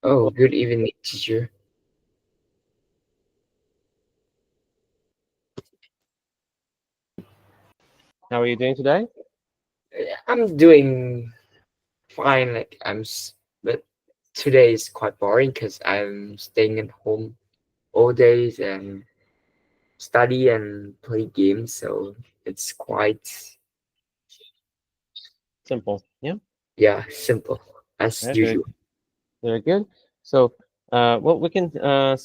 Oh, good evening, teacher. How are you doing today? I'm doing fine. But today is quite boring because I'm staying at home all days and study and play games. So it's quite, Simple. Yeah, yeah, simple as yeah, very, usual. very good. So, well, we can, I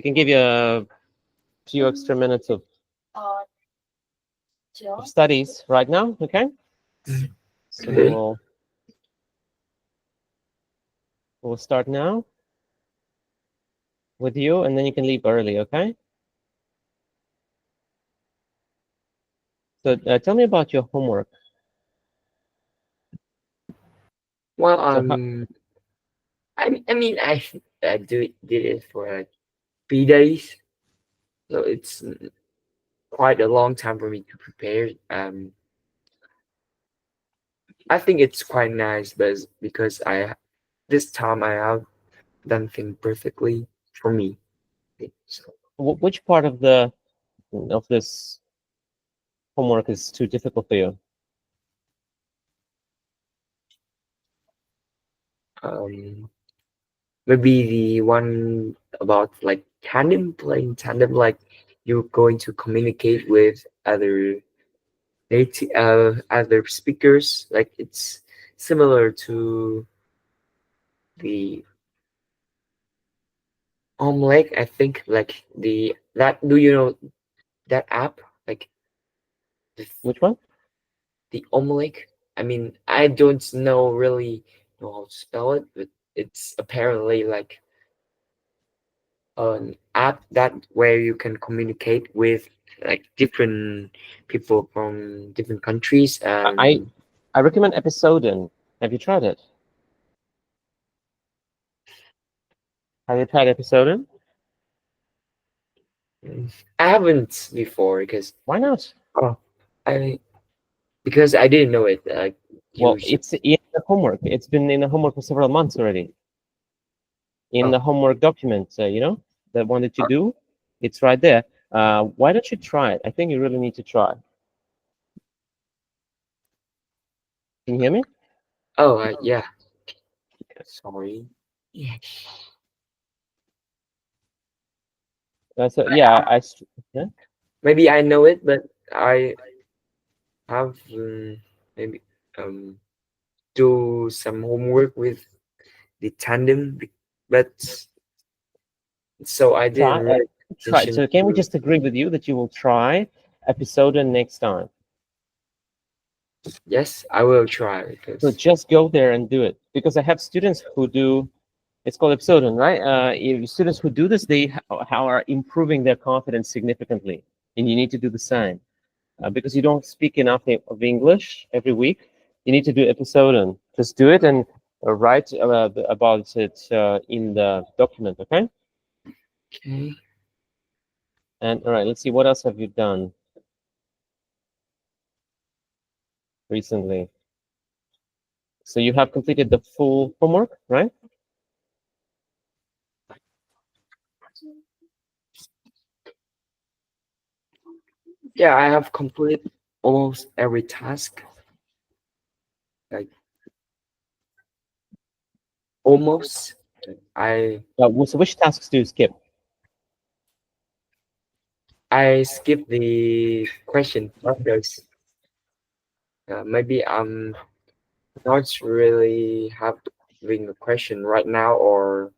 can give you a few extra minutes of studies right now. Okay. So Okay. we'll start now with you, and then you can leave early. Okay. So, tell me about your homework. Well, So, I did it for like 3 days, so it's quite a long time for me to prepare. I think it's quite nice, but it's because this time I have done things perfectly for me. So, which part of this homework is too difficult for you? um, maybe the one about like playing tandem, like you're going to communicate with other speakers. Like it's similar to the omelette. I think like the that do you know that app like the, Which one? the omelette? I mean, I don't really know how to spell it, but it's apparently like an app that where you can communicate with like different people from different countries I and I recommend Episoden. Have you tried it? Have you tried Episoden? mm, I haven't before because Why not? oh I because I didn't know it Well, usually. it's in the homework. It's been in the homework for several months already. In Oh, the homework document, the one that you uh, do, it's right there. Why don't you try it? I think you really need to try. Can you hear me? yeah, sorry. Yeah. So I, yeah, yeah. maybe I know it, but I have maybe um do some homework with the tandem, but so I Try didn't really pay try. attention So can we to. just agree with you that you will try Episoden next time? Yes, I will try So because just go there and do it because I have students who do. It's called Episoden, right? Students who do this, they are improving their confidence significantly, and you need to do the same. Because you don't speak enough of English every week. You need to do episode and just do it and write about it in the document, okay? okay. And all right, let's see, what else have you done recently? So you have completed the full homework, right? Yeah, I have completed almost every task. Like almost. I So which tasks do you skip? I skipped the question because maybe I'm not really having a question right now, or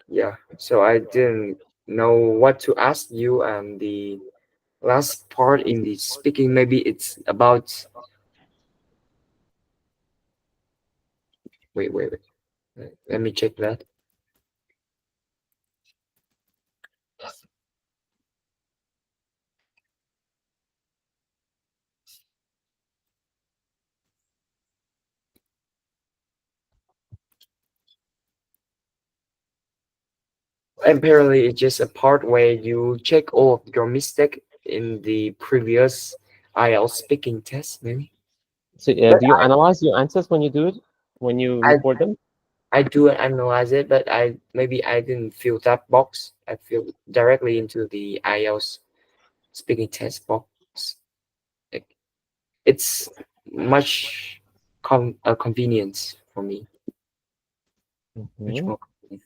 yeah. So I didn't know what to ask you. And the last part in the speaking, maybe it's about. Wait. Let me check that. Apparently, it's just a part where you check all of your mistake in the previous IELTS speaking test, maybe. So But do you analyze your answers when you do it? when you I record them? I do analyze it, but I didn't fill that box. I fill directly into the IELTS speaking test box. Like, it's much convenience for me. Much Mhm. more convenient.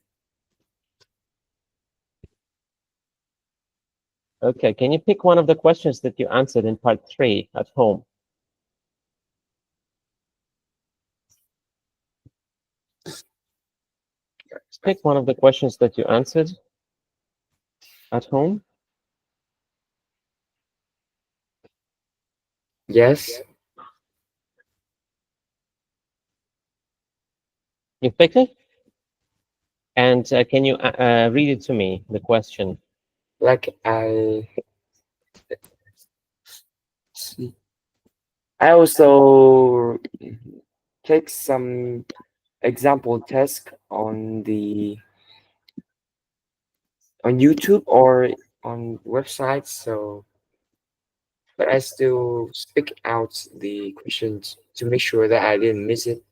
Okay, can you pick one of the questions that you answered in part 3 at home? Pick one of the questions that you answered at home. Yes, You picked it? And can you read it to me, the question? like I also take some example task on YouTube or on websites. So, but I still speak out the questions to make sure that I didn't miss it.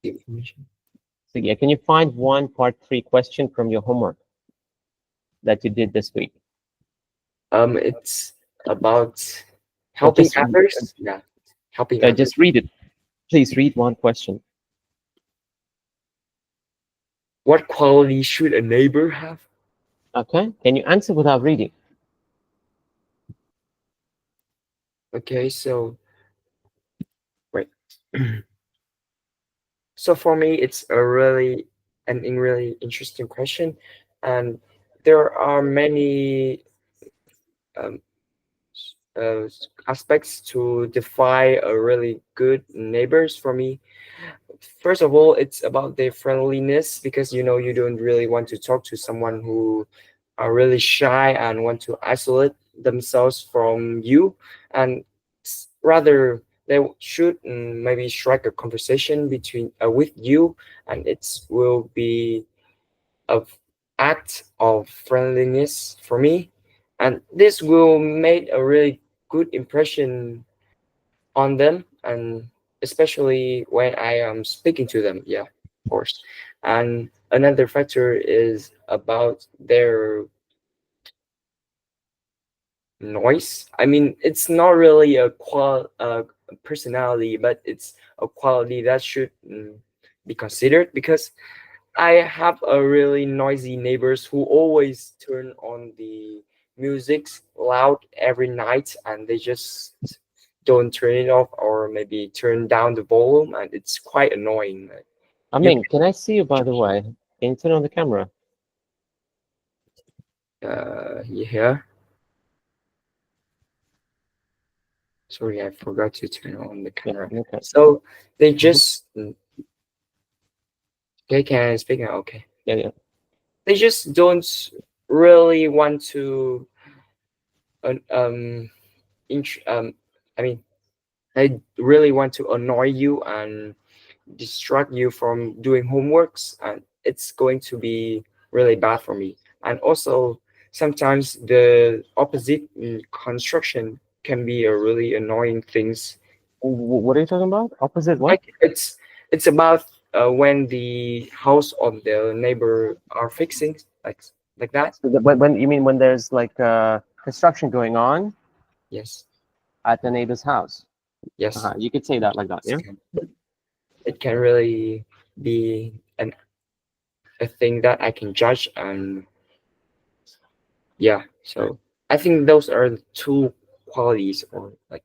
The information. So yeah, can you find one part 3 question from your homework that you did this week? It's about Or helping others. Yeah, helping others. just read it. Please read one question. What quality should a neighbor have? Okay, can you answer without reading? Okay, so wait. So for me, it's a really interesting question, and there are many um, uh, aspects to define a really good neighbors for me. First of all, it's about their friendliness because you don't really want to talk to someone who are really shy and want to isolate themselves from you, and rather they should maybe strike a conversation between with you, and it will be a act of friendliness for me, and this will make a really good impression on them, and especially when I am speaking to them. Yeah, of course. And another factor is about their noise. I mean, it's not really a personality, but it's a quality that should be considered because I have a really noisy neighbors who always turn on the music loud every night, and they just don't turn it off or maybe turn down the volume, and it's quite annoying. Like, I you mean, can I see you, by the way? Can you turn on the camera? yeah. Sorry, I forgot to turn on the Yeah, camera. okay. So they Mhm. just okay, can I speak now? Okay. Yeah, yeah. They just don't really want to uh, um I mean they really want to annoy you and distract you from doing homeworks, and it's going to be really bad for me. And also sometimes the opposite construction can be a really annoying things. What are you talking about? Opposite what? Like it's about when the house of the neighbor are fixing, like that. So when you mean when there's like construction going on Yes, at the neighbor's house? yes. You could say that like that, It yeah? can, it can really be a thing that I can judge, and yeah. So I think those are the two qualities or like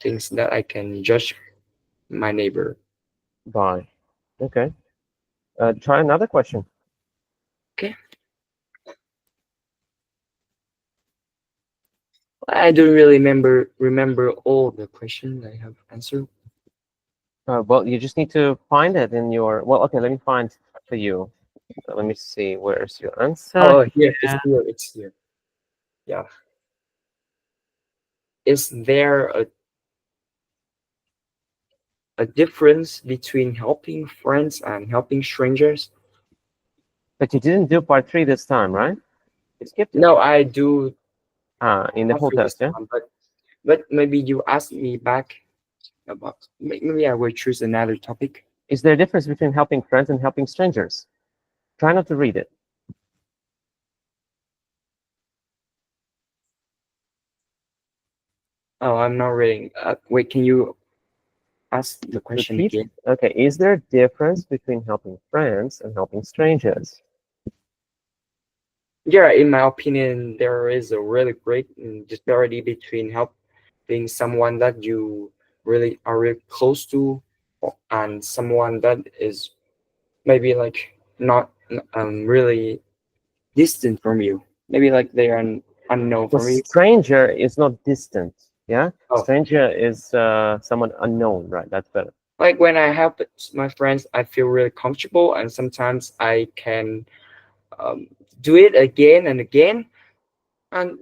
things that I can judge my neighbor. Bye. Okay. Try another question. Okay, I don't really remember all the questions I have answered. Well, you just need to find it in your. Well, okay. Let me find for you. Let me see. Where's your answer? Oh, here it's here. It's here. Yeah. Is there a difference between helping friends and helping strangers? But you didn't do part 3 this time, right? You skipped it. No, I do In the not whole feel this test, yeah. time, but maybe you ask me back. about. Maybe I will choose another topic. Is there a difference between helping friends and helping strangers? Try not to read it. Oh, I'm not reading. Wait, can you ask the question Repeat. again? Okay. Is there a difference between helping friends and helping strangers? Yeah, in my opinion, there is a really great disparity between helping someone that you really are really close to and someone that is maybe like not really distant from you. Maybe like they are unknown The from you. stranger is not distant. Yeah. Oh, Stranger is someone unknown, right? That's better. like when I help my friends, I feel really comfortable, and sometimes I can um, do it again and again. And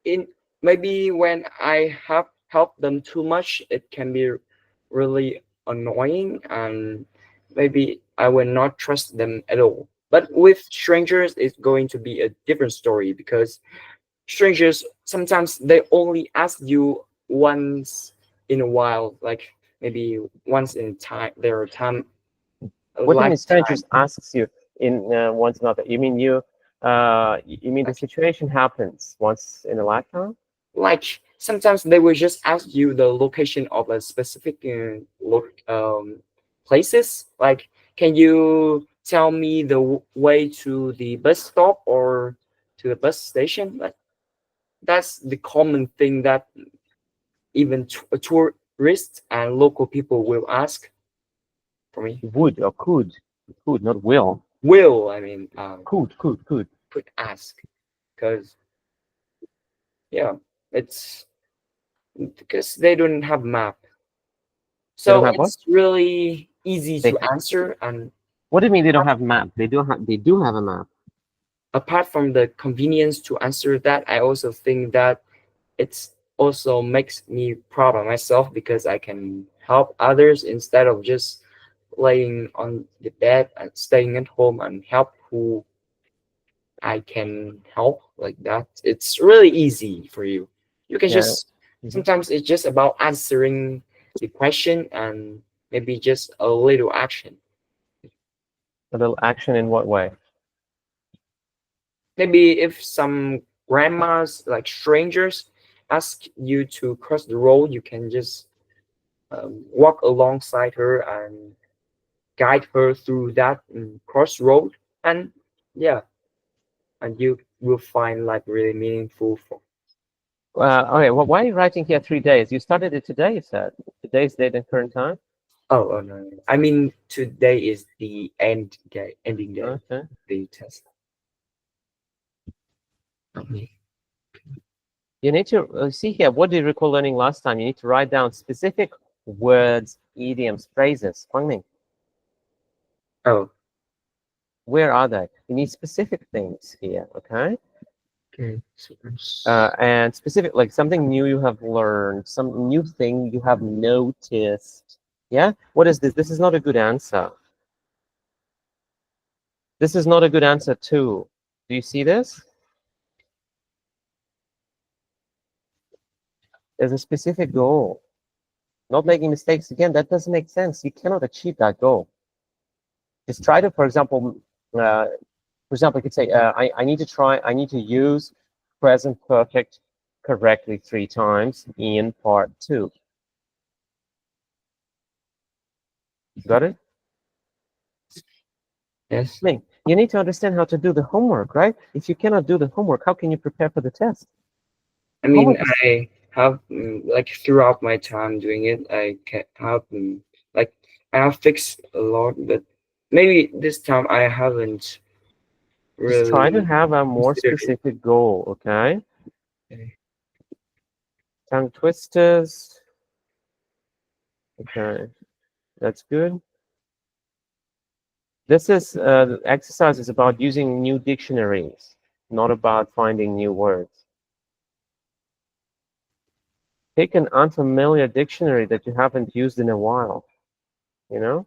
in maybe when I have helped them too much, it can be really annoying, and maybe I will not trust them at all. But with strangers, it's going to be a different story because strangers sometimes they only ask you once in a while, like maybe once in time, their time, a What do you mean lifetime. strangers asks you in once another? You mean you mean the Like situation happens once in a lifetime? like sometimes they will just ask you the location of a specific places. Like, can you tell me the way to the bus stop or to the bus station? Like that's the common thing that even tourists and local people will ask for me. Would or could, not will. Will I mean Could. could ask because yeah, it's because they don't have map, They don't so have what? it's really easy They to answer. And What do you mean they don't have map? They do have a map. apart from the convenience to answer that, I also think that it's also makes me proud of myself because I can help others instead of just laying on the bed and staying at home and help who I can help like that. It's really easy for you. You can Yeah. just Mhm. sometimes it's just about answering the question and maybe just a little action. A little action in what way? Maybe if some grandmas like strangers ask you to cross the road, you can just walk alongside her and guide her through that crossroad, and yeah, and you will find like really meaningful for. Okay. Well, why are you writing here 3 days? You started it today. You said today's date and current time. Oh no, no. I mean today is the ending day, Okay. the test. Okay. You need to see here. What do you recall learning last time? You need to write down specific words, idioms, phrases. Guangming, Oh, where are they? You need specific things here. Okay. okay. And specific, like something new you have learned, some new thing you have noticed. Yeah? What is this? This is not a good answer. This is not a good answer, too. Do you see this? There's a specific goal. Not making mistakes again, that doesn't make sense. You cannot achieve that goal. Just try to, for example, you could say, I need to use present perfect correctly 3 times in part 2. Got it? Yes. Ming, you need to understand how to do the homework, right? If you cannot do the homework, how can you prepare for the test? I mean, Homework is I have like throughout my time doing it, I can have like I have fixed a lot, but maybe this time I haven't just try to really have a more considered it. specific goal, okay? Okay. Tongue twisters, okay, that's good. This is the exercise is about using new dictionaries, not about finding new words. Pick an unfamiliar dictionary that you haven't used in a while, you know?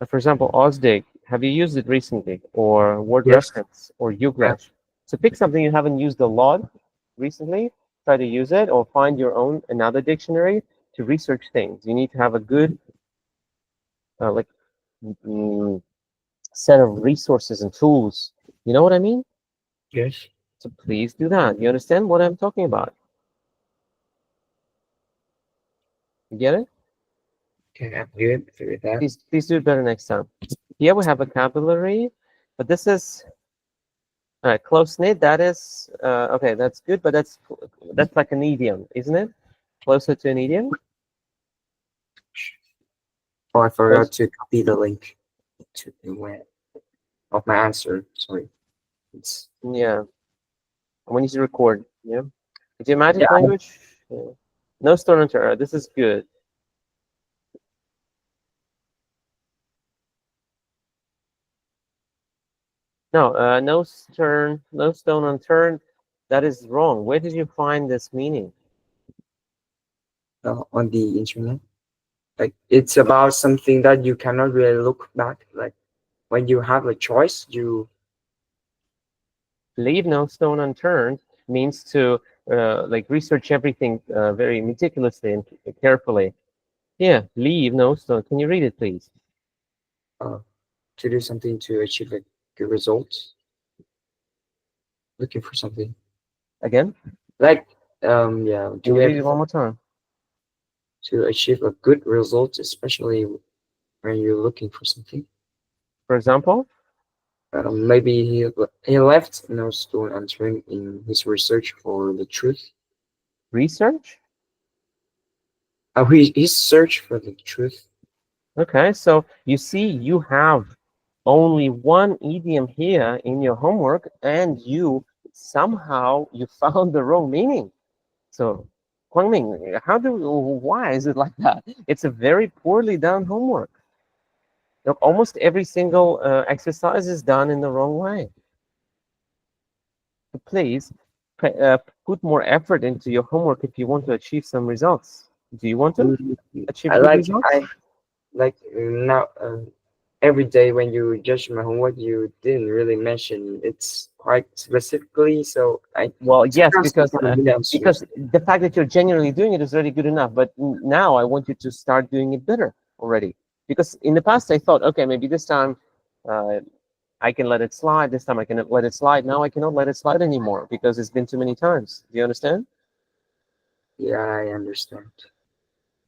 For example, Osdig, have you used it recently? Or word Yes. reference or Ugrash? So pick something you haven't used a lot recently, try to use it, or find your own another dictionary to research things. You need to have a good like mm, set of resources and tools. You know what I mean? Yes. So please do that. You understand what I'm talking about? You get it? Okay, I'm good with that. Please do it better next time. Here we have vocabulary, but this is close knit. That is okay. That's good, but that's like an idiom, isn't it? Closer to an idiom. Oh, I Close. forgot to copy the link to the web of my answer. Sorry. It's Yeah. We need to record. Yeah. Idiomatic yeah. language. Yeah. No stone unturned. This is good. No, no stone unturned. That is wrong. Where did you find this meaning? On the internet. Like it's about something that you cannot really look back. Like when you have a choice, you Leave no stone unturned means to like research everything very meticulously and carefully. Yeah, leave no stone. Can you read it, please? uh, to do something to achieve a good result. Looking for something Again? like yeah, Can do you read it everything one more time? to achieve a good result, especially when you're looking for something. For example, Maybe he left no stone unturned in his research for the truth. research. His search for the truth. Okay, so you see, you have only one idiom here in your homework, and you somehow you found the wrong meaning. So, Kwangming, why is it like that? It's a very poorly done homework. Look, almost every single exercise is done in the wrong way. So please put more effort into your homework if you want to achieve some results. Do you want to Mm, achieve I good like results? I like now every day when you judge my homework, you didn't really mention it's quite specifically. So I Well, yes, sometimes I kind of because the fact that you're genuinely doing it is already good enough. But now I want you to start doing it better already. Because in the past I thought, okay, maybe this time uh, I can let it slide. This time I can let it slide. Now I cannot let it slide anymore because it's been too many times. Do you understand? Yeah, I understand.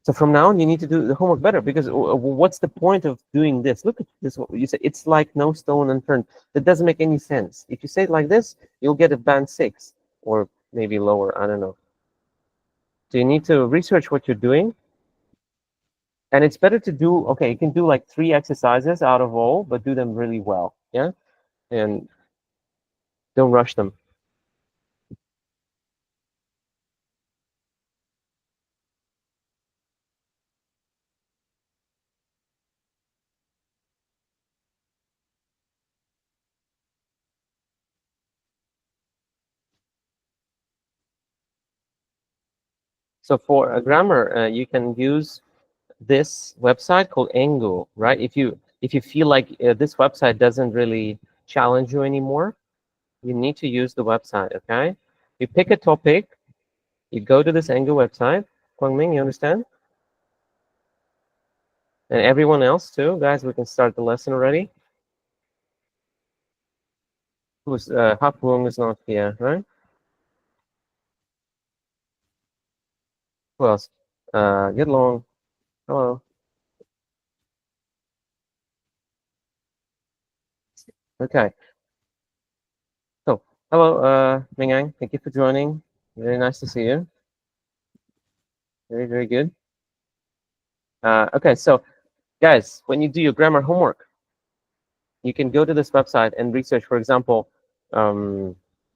So from now on, you need to do the homework better because what's the point of doing this? Look at this. You say it's like no stone unturned. That doesn't make any sense. If you say it like this, you'll get a band 6 or maybe lower. I don't know. So you need to research what you're doing. And it's better to do, okay, you can do like 3 exercises out of all, but do them really well. Yeah. And don't rush them. So for a grammar, you can use this website called Angle, right? If you feel like this website doesn't really challenge you anymore, you need to use the website, okay? You pick a topic, you go to this Angle website. Kwangming, you understand? And everyone else too. Guys, we can start the lesson already. Who's Hapwong is not here, right? Who else? Get along. Hello. Okay. So, hello, Ming Yang. Thank you for joining. Very nice to see you. Very, very good. Okay, so guys, when you do your grammar homework, you can go to this website and research, for example,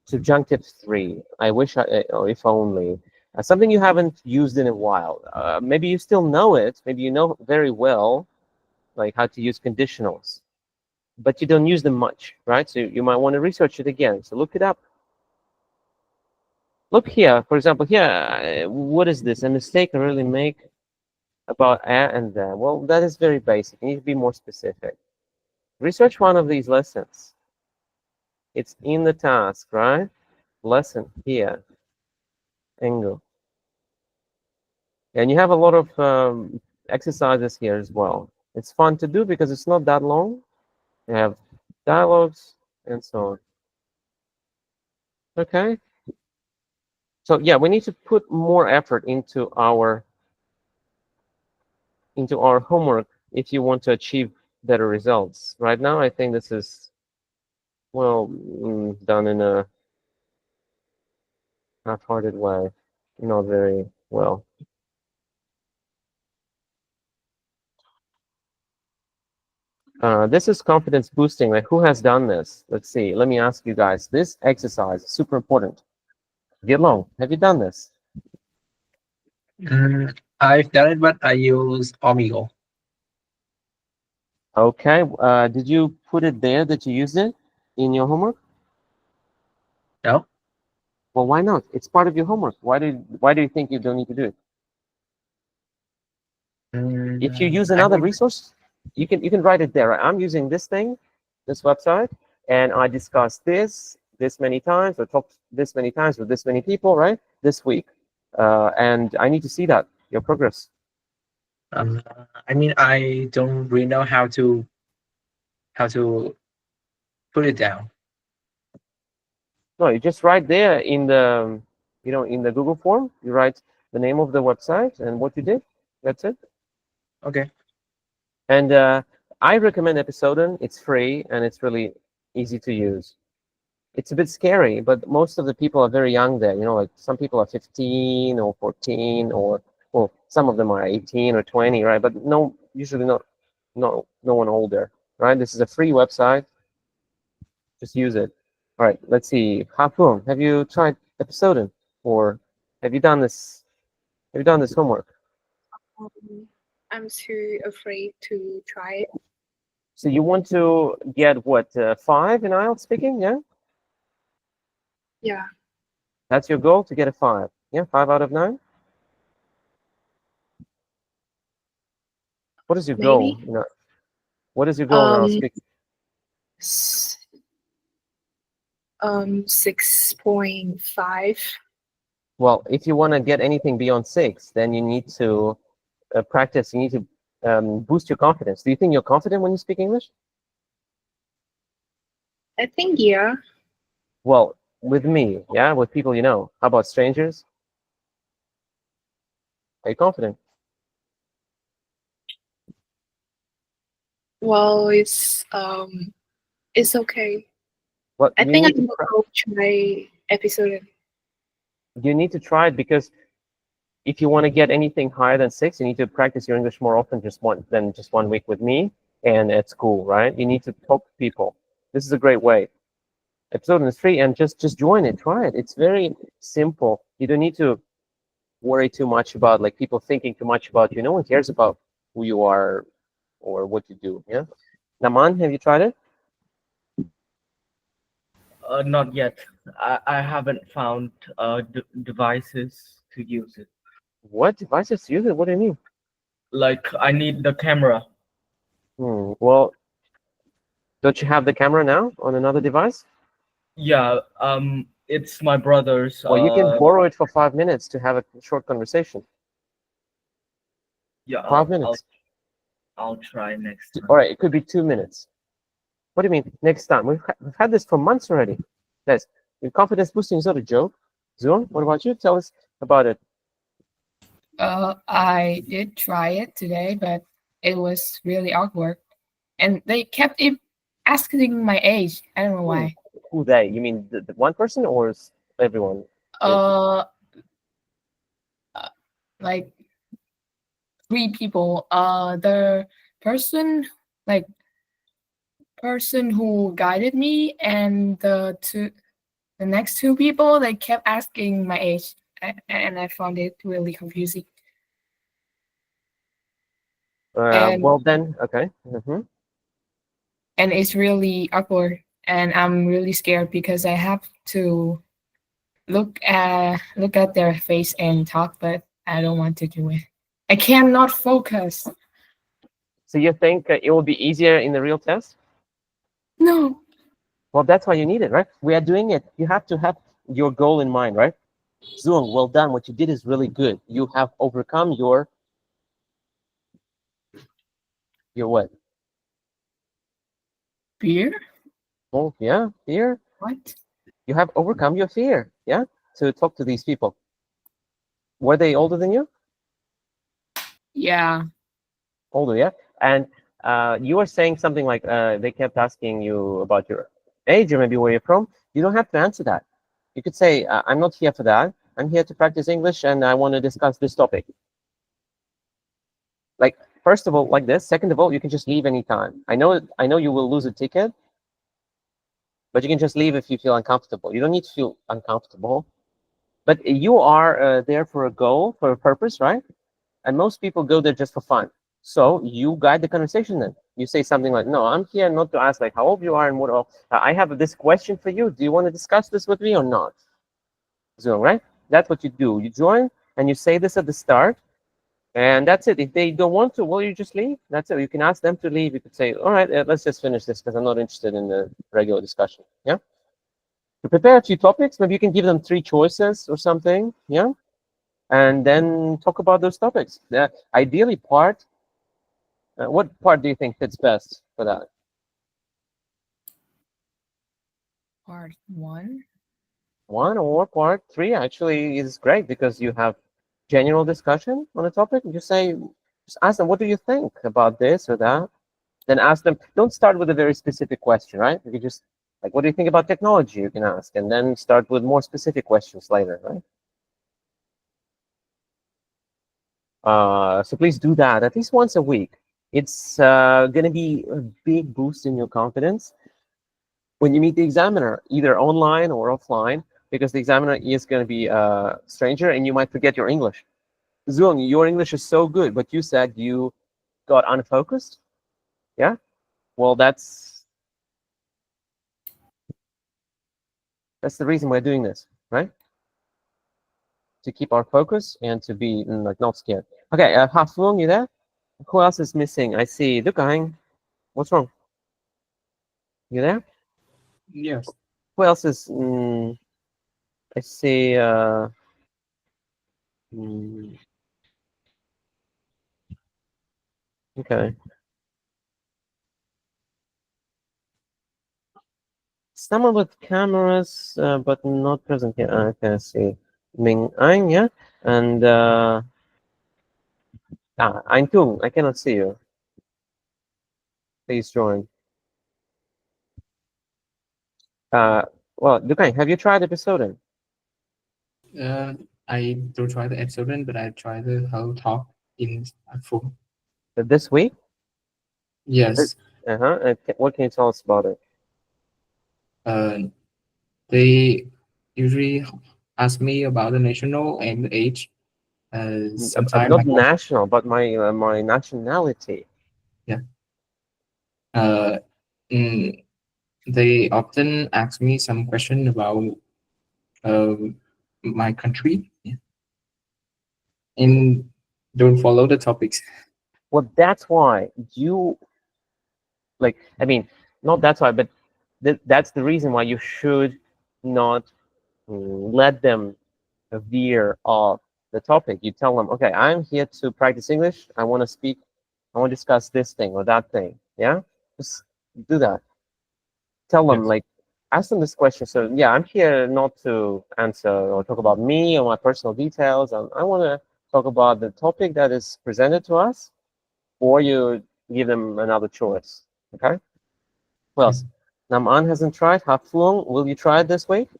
subjunctive 3. I wish or if only. Something you haven't used in a while. Maybe you still know it. Maybe you know very well, like how to use conditionals, but you don't use them much, right? So you might want to research it again. So look it up. Look here, for example, here, what is this? A mistake I really make about a and the. Well, that is very basic. You need to be more specific. Research one of these lessons. It's in the task, right? Lesson here, Angle. And you have a lot of exercises here as well. It's fun to do because it's not that long. You have dialogues and so on. Okay. So yeah, we need to put more effort into our homework if you want to achieve better results. Right now, I think this is well done in a half-hearted way, not very well. This is confidence boosting. Like, who has done this? Let's see. Let me ask you guys. This exercise is super important. Get long. Have you done this? I've done it, but I use Omegle. Okay. Did you put it there that you used it in your homework? No? Well, why not? It's part of your homework. Why do you think you don't need to do it? If you use I another mean, resource, you can write it there. I'm using this thing, this website, and I discussed this many times, or talked this many times with this many people, right? This week, and I need to see that your progress. um, I don't really know how to put it down. No, you just write there in the in the Google form. You write the name of the website and what you did. That's it. Okay. And I recommend Episodon. It's free and it's really easy to use. It's a bit scary, but most of the people are very young there. Like some people are 15 or 14, or well, some of them are 18 or 20, right? But no, usually not, no one older, right? This is a free website. Just use it. All right, let's see. Hafum, have you tried Episodon, or have you done this? Have you done this homework? Um, I'm too afraid to try it. So you want to get what 5 in IELTS speaking? Yeah, Yeah, that's your goal, to get a 5. Yeah, 5 out of 9. What is your goal? maybe. What is your goal in IELTS Um, speaking? s- 6.5. Well, if you want to get anything beyond 6, then you need to practice. You need to boost your confidence. Do you think you're confident when you speak English? I think yeah. Well, with me, yeah, with people you know. How about strangers? Are you confident? Well, it's okay. Well, I you think need I'm to gonna go try episode. try it, because if you want to get anything higher than 6, you need to practice your English more often than just 1 week with me and at school, right? You need to talk to people. This is a great way. Episode is free, and just join it, try it. It's very simple. You don't need to worry too much about like people thinking too much about you. No one cares about who you are or what you do. Yeah. Naman, have you tried it? Not yet. I haven't found devices to use it. What devices to use it? What do you mean? Like I need the camera. Well, don't you have the camera now on another device? Yeah. It's my brother's. Well, you can borrow it for 5 minutes to have a short conversation. Yeah. 5 minutes. I'll try next time. All right, it could be 2 minutes. What do you mean next time? We've had this for months already. Guys, your confidence boosting is not a joke. Zoon, what about you? Tell us about it. I did try it today, but it was really awkward. And they kept asking my age. I don't know why. Who they? You mean the one person, or is everyone? Uh, like 3 people. The person, like person who guided me, and the next 2 people, they kept asking my age, and I found it really confusing. And Well then, okay. Mm-hmm. and it's really awkward, and I'm really scared because I have to look at their face and talk, but I don't want to do it. I cannot focus. So you think it will be easier in the real test? No. Well, that's why you need it, right? We are doing it. You have to have your goal in mind, right? Zoong, well done. What you did is really good. You have overcome your what? Beer? Oh, yeah, fear. What? You have overcome your fear, yeah, to talk to these people. Were they older than you? Yeah. Older, yeah. And you were saying something like they kept asking you about your age or maybe where you're from. You don't have to answer that. You could say, I'm not here for that. I'm here to practice English and I want to discuss this topic. Like, first of all, like this. Second of all, you can just leave anytime. I know you will lose a ticket, but you can just leave if you feel uncomfortable. You don't need to feel uncomfortable. But you are there for a goal, for a purpose, right? And most people go there just for fun. So you guide the conversation then. You say something like, no, I'm here not to ask like how old you are and what all. I have this question for you. Do you want to discuss this with me or not? So, right? That's what you do. You join and you say this at the start. And that's it. If they don't want to, well, you just leave. That's it. You can ask them to leave. You could say, all right, let's just finish this because I'm not interested in the regular discussion. Yeah. To prepare a few topics, maybe you can give them 3 choices or something. Yeah. And then talk about those topics. The ideally part, what part do you think fits best for that? Part 1? 1 or part 3 actually is great because you have general discussion on a topic. You say, just ask them, what do you think about this or that? Then ask them, don't start with a very specific question, right? You can just, like, what do you think about technology? You can ask, and then start with more specific questions later, right? So please do that at least once a week. It's going to be a big boost in your confidence when you meet the examiner, either online or offline, because the examiner is going to be a stranger and you might forget your English. Zung, your English is so good, but you said you got unfocused. Yeah? Well, that's the reason we're doing this, right? To keep our focus and to be like not scared. Okay, Hafung, you there? Who else is missing? I see Dukang. What's wrong? You there? Yes. Who else is? I see. Okay. Someone with cameras, but not present here. Okay, I see. Ming Ang, yeah, and Anh Tung. I cannot see you. Please join. Well, Dukang, have you tried episode? I don't try the episode, but I try the whole talk in full. This week? Yes. What can you tell us about it? They usually ask me about the national and the age. Sometimes Not national, but my my nationality. Yeah. They often ask me some question about my country, and don't follow the topics. Well, that's why you like. I mean, not that's why, but that's the reason why you should not let them veer off the topic. You tell them, okay, I'm here to practice English. I want to speak. I want to discuss this thing or that thing. Yeah, just do that. Tell them Yes. like, ask them this question. So yeah, I'm here not to answer or talk about me or my personal details. I want to talk about the topic that is presented to us, or you give them another choice. Okay. Who else? Naman hasn't tried. Haflung, will you try it this week?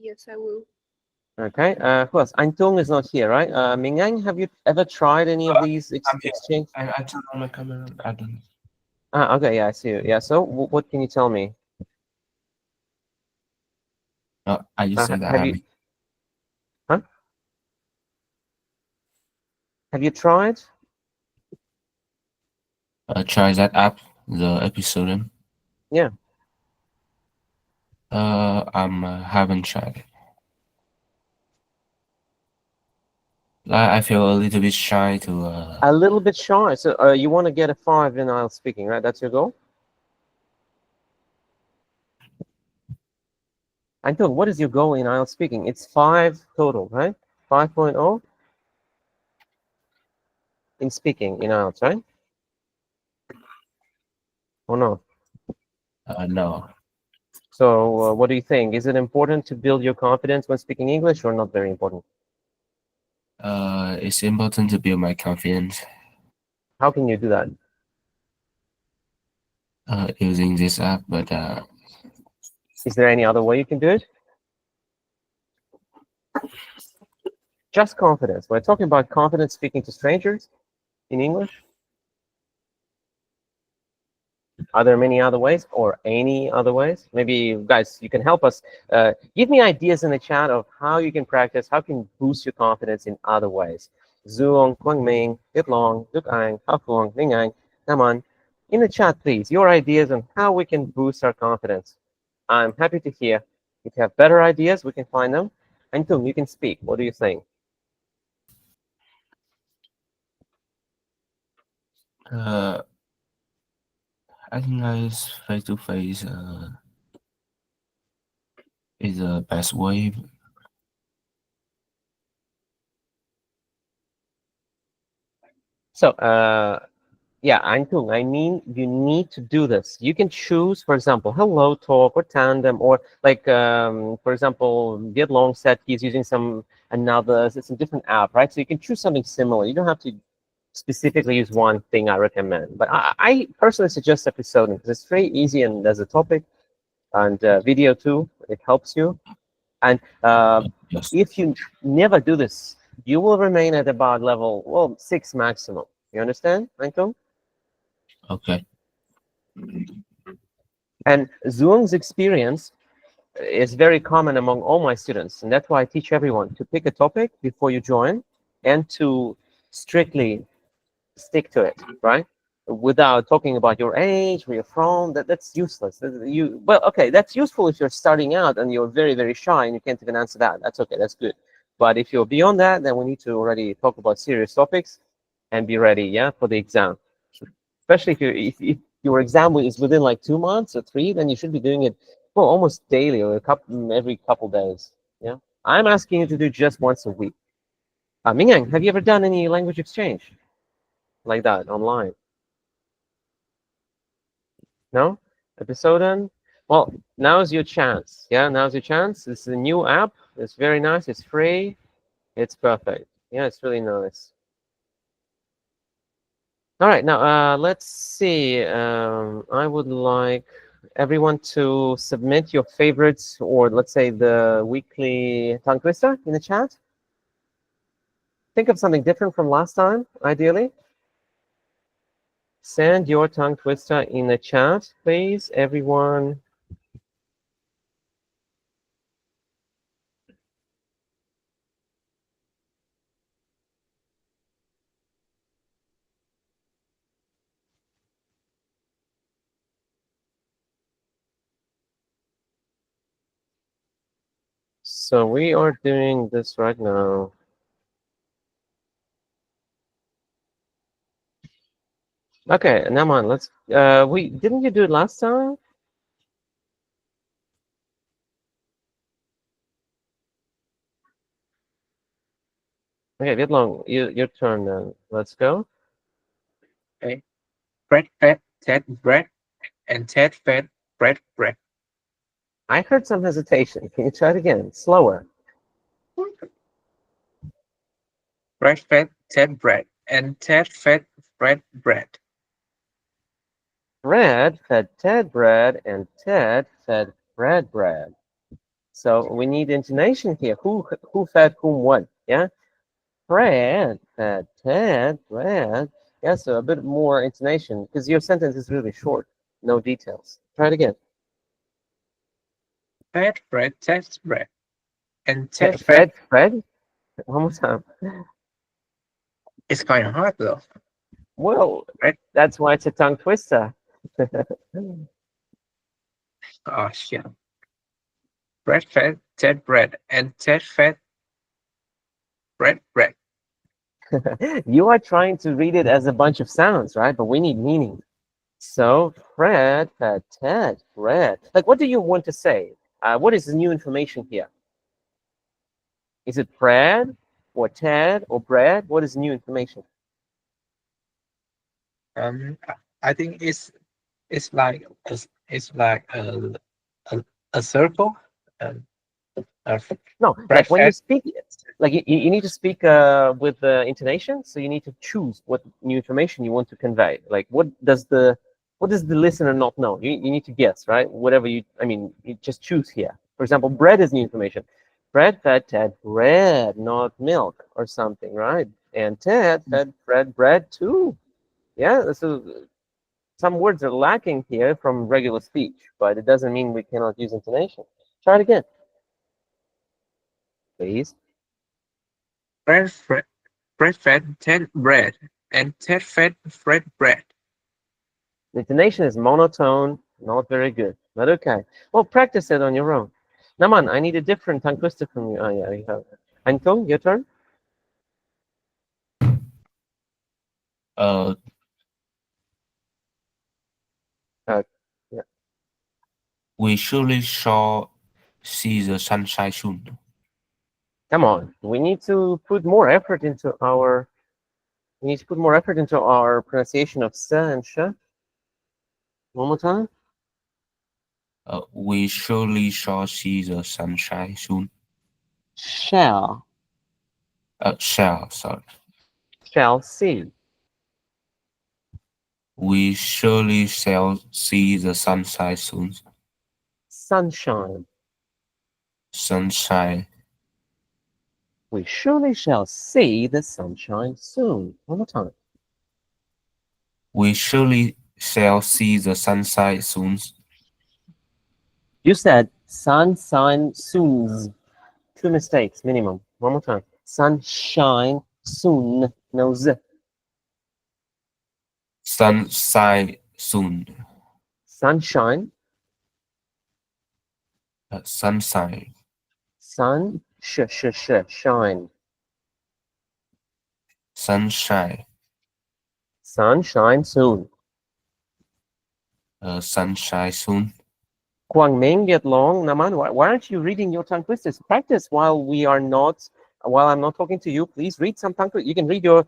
Yes, I will. Okay. Who else? Antung is not here, right? Mingyang, have you ever tried any of these exchange? I turned on my camera. I don't. Okay. Yeah, I see you. Yeah. So what can you tell me? I just said that. Have you? Huh? Have you tried? Try that app, the episode. Yeah. Haven't tried it. I feel a little bit shy to. A little bit shy. So you want to get a 5 in IELTS speaking, right? That's your goal. Anton, what is your goal in IELTS speaking? It's 5 total, right? 5.0 in speaking in IELTS, right? Or no? No. So what do you think? Is it important to build your confidence when speaking English or not very important? It's important to build my confidence How can you do that? using this app, but Is there any other way you can do it? Just confidence. We're talking about confidence speaking to strangers in English. Are there many other ways or any other ways? Maybe, guys, you can help us. Give me ideas in the chat of how you can practice, how you can boost your confidence in other ways. Zuong, Quang Ming, Yip Long, Duk Ang, Hao Fuong, Ning Ang, come on. In the chat, please, your ideas on how we can boost our confidence. I'm happy to hear. If you have better ideas, we can find them. Antum, you can speak. What do you think? I think guys face to face is the best way. So, yeah, Antung, I mean, you need to do this. You can choose, for example, Hello Talk or Tandem, or like, for example, Viet Long said he's using some it's a different app, right? So you can choose something similar. You don't have to specifically use one thing I recommend. But I personally suggest episoding because it's very easy and there's a topic and video too. It helps you. And Yes. if you never do this, you will remain at about level, well, 6 maximum. You understand, Antung? Okay. And Zuong's experience is very common among all my students. And that's why I teach everyone to pick a topic before you join and to strictly stick to it, right? Without talking about your age, where you're from, that's useless. Well, okay, that's useful if you're starting out and you're very, very shy and you can't even answer that. That's okay, that's good. But if you're beyond that, then we need to already talk about serious topics and be ready, yeah, for the exam. Especially if your exam is within like 2 months or 3, then you should be doing it, well, almost daily or every couple days. Yeah, I'm asking you to do just once a week. Mingyang, have you ever done any language exchange like that online? No? Episode? Well, now's your chance. Yeah, now's your chance. This is a new app. It's very nice. It's free. It's perfect. Yeah, it's really nice. All right, now let's see. I would like everyone to submit your favorites, or let's say the weekly tongue twister in the chat. Think of something different from last time, ideally. Send your tongue twister in the chat, please, everyone. So we are doing this right now. Okay, Naman, let's didn't you do it last time? Okay, Viet Long, your turn then. Let's go. Bread, fat, Ted, bread, and Ted, fat, bread, bread. I heard some hesitation. Can you try it again? Slower. Bread, fat, Ted, bread, and Ted, fat, bread, bread. Fred fed Ted bread, and Ted fed Fred bread. So we need intonation here. Who fed whom what? Yeah. Fred fed Ted bread. Yeah. So a bit more intonation because your sentence is really short. No details. Try it again. Fat, bread, Ted, bread, and Ted, fat. Fred. Fred. One more time. It's kind of hard though. Well, Right. that's why it's a tongue twister. Oh shit. Bread, fat, Ted, bread, and Ted, fat, bread, bread. You are trying to read it as a bunch of sounds, right? But we need meaning. So Fred fed Ted bread. Like, what do you want to say? What is the new information here? Is it Fred or Ted or Brad? What is new information? I think it's like a circle. Uh, No, Brad, like when you Fred, speak, like you need to speak with the intonation. So you need to choose what new information you want to convey. Like what does the listener not know? You need to guess, right? Whatever you just choose here. For example, bread is new information. Bread fed Ted bread, not milk or something, right? And Ted fed Fred bread too. Yeah, so some words are lacking here from regular speech, but it doesn't mean we cannot use intonation. Try it again, please. Brad fed Ted bread, and Ted fed Fred bread. The intonation is monotone, not very good, but okay. Well, practice it on your own. Naman, I need a different tongue twister from you. Oh, yeah, you have it. Anton, your turn. Uh, Yeah. we surely shall see the sunshine soon. Come on, we need to put more effort into our. We need to put more effort into our pronunciation of s and sh. One more time. We surely shall see the sunshine soon. Shall Sorry. See. We surely shall see the sunshine soon. Sunshine. Sunshine. We surely shall see the sunshine soon. One more time. We surely shall see the sunshine soon. You said sunshine soon. 2 mistakes minimum. One more time. Sunshine soon. No z. Sunshine soon. Sunshine. Sunshine. Sun shine. Sunshine. Sunshine soon. Sunshine soon. Quang Ming, get long. Naman, why aren't you reading your tongue twisters? Practice while I'm not talking to you. Please read some tongue twisters. You can read your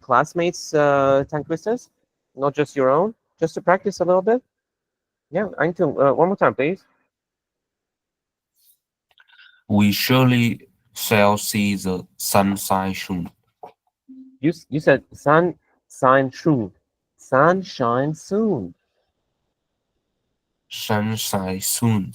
classmates' tongue twisters, not just your own, just to practice a little bit. Yeah, Anton, one more time, please. We surely shall see the sunshine soon. You said sunshine soon. Sunshine soon. Sunshine soon.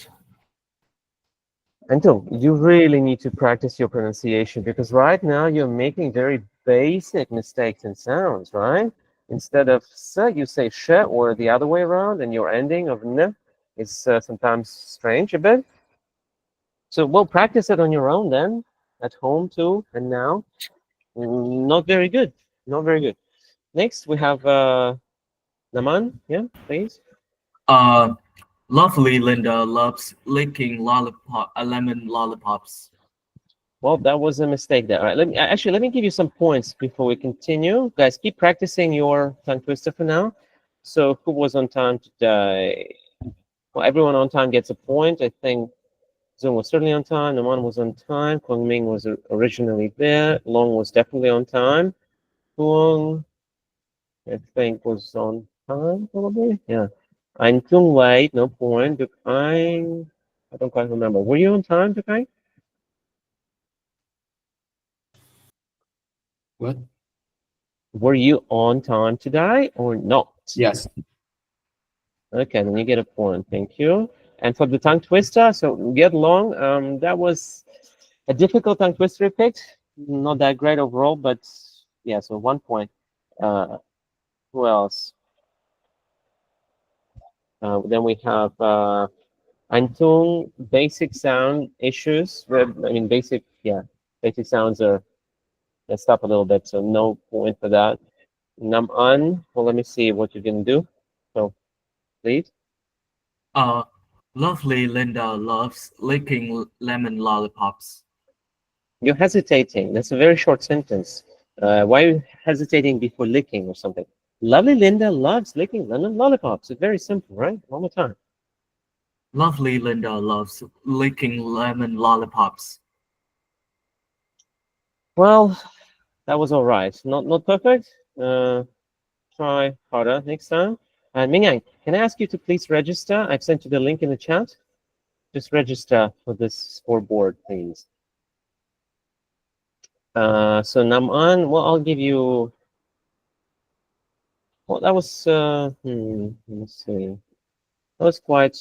Anton, you really need to practice your pronunciation because right now you're making very basic mistakes in sounds, right? Instead of s, you say sh, or the other way around, and your ending of n is sometimes strange a bit. So, well, practice it on your own then, at home too, and now. Not very good. Not very good. Next, we have Naman. Yeah, please. Lovely Linda loves licking lemon lollipops. Well, that was a mistake there. All right, let me give you some points before we continue. Guys, keep practicing your tongue twister for now. So who was on time today? Well, everyone on time gets a point. I think Zoom was certainly on time. Naman was on time. Kwang Ming was originally there. Long was definitely on time. Huang, I think, was on time, probably. Yeah. I'm too late, no point. I don't quite remember. Were you on time, Dukai? What? Were you on time today or not? Yes. Okay, then you get a point. Thank you. And for the tongue twister, so get long. That was a difficult tongue twister picked. Not that great overall, but yeah, so 1 point. Who else? Then we have Antung, basic sound issues. Basic sounds are messed up a little bit, so no point for that. Naman, well, let me see what you can do. So, please. Lovely Linda loves licking lemon lollipops. You're hesitating. That's a very short sentence. Why are you hesitating before licking or something? Lovely Linda loves licking lemon lollipops. It's very simple, right? One more time. Lovely Linda loves licking lemon lollipops. Well, that was all right. Not perfect. Try harder next time. And Mingyang, can I ask you to please register? I've sent you the link in the chat. Just register for this scoreboard, please. So Naman, well, I'll give you. Well, that was. Let's see. That was quite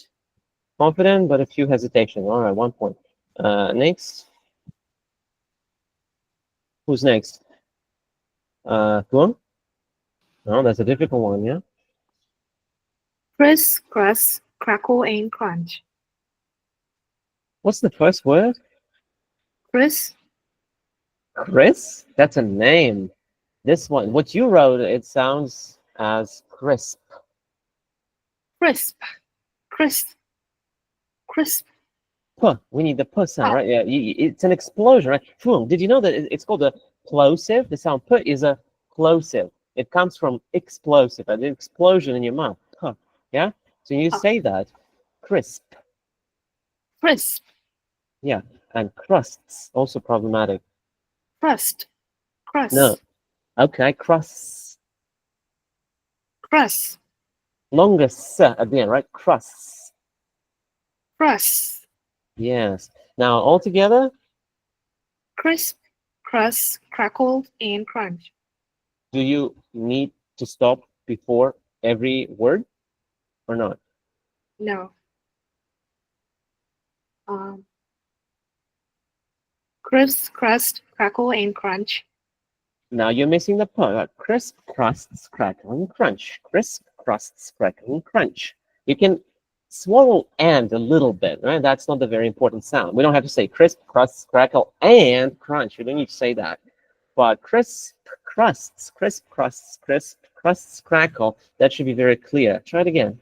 confident, but a few hesitation. All right, 1 point. Next. Who's next? Tuan? No, that's a difficult one, yeah? Criss, cross, crackle, and crunch. What's the first word? Criss, Chris? That's a name. This one, what you wrote, it sounds as crisp. crisp, crisp, crisp. Puh, we need the puh sound, right? Yeah, it's an explosion, right? Boom. Did you know that it's called a plosive? The sound puh is a plosive. It comes from explosive, an explosion in your mouth. Puh, yeah? So you say that, crisp. Crisp, Yeah, and crusts, also problematic. crust, crust, No. Okay, crusts. crust, Longer s at the end, right? Crusts. crust, Yes. Now, all together, crisp, crust, crackled, and crunch. do you need to stop before every word or not? No. Crisp, crust, crackle, and crunch. Now you're missing the part. Right? Crisp, crusts, crackle, and crunch. Crisp, crusts, crackle, and crunch. You can swallow and a little bit, right? That's not the very important sound. We don't have to say crisp, crusts, crackle, and crunch. We don't need to say that. But crisp, crusts, crackle, that should be very clear. Try it again.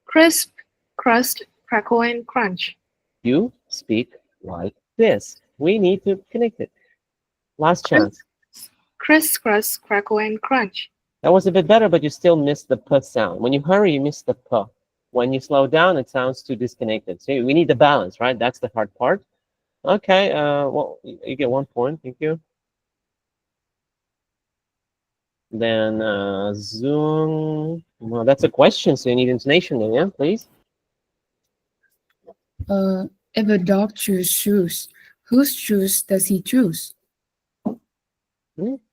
Crisp, crust, crackle, and crunch. You speak like this. We need to connect it. Last chance. Crisp, crust, crackle, and crunch. That was a bit better, but you still missed the p sound. When you hurry, you miss the p. When you slow down, it sounds too disconnected. So we need the balance, right? That's the hard part. Okay, well, you get 1 point. Thank you. Then Zoom. Well, that's a question, so you need intonation then, yeah, please. If a dog chooses shoes, whose shoes does he choose?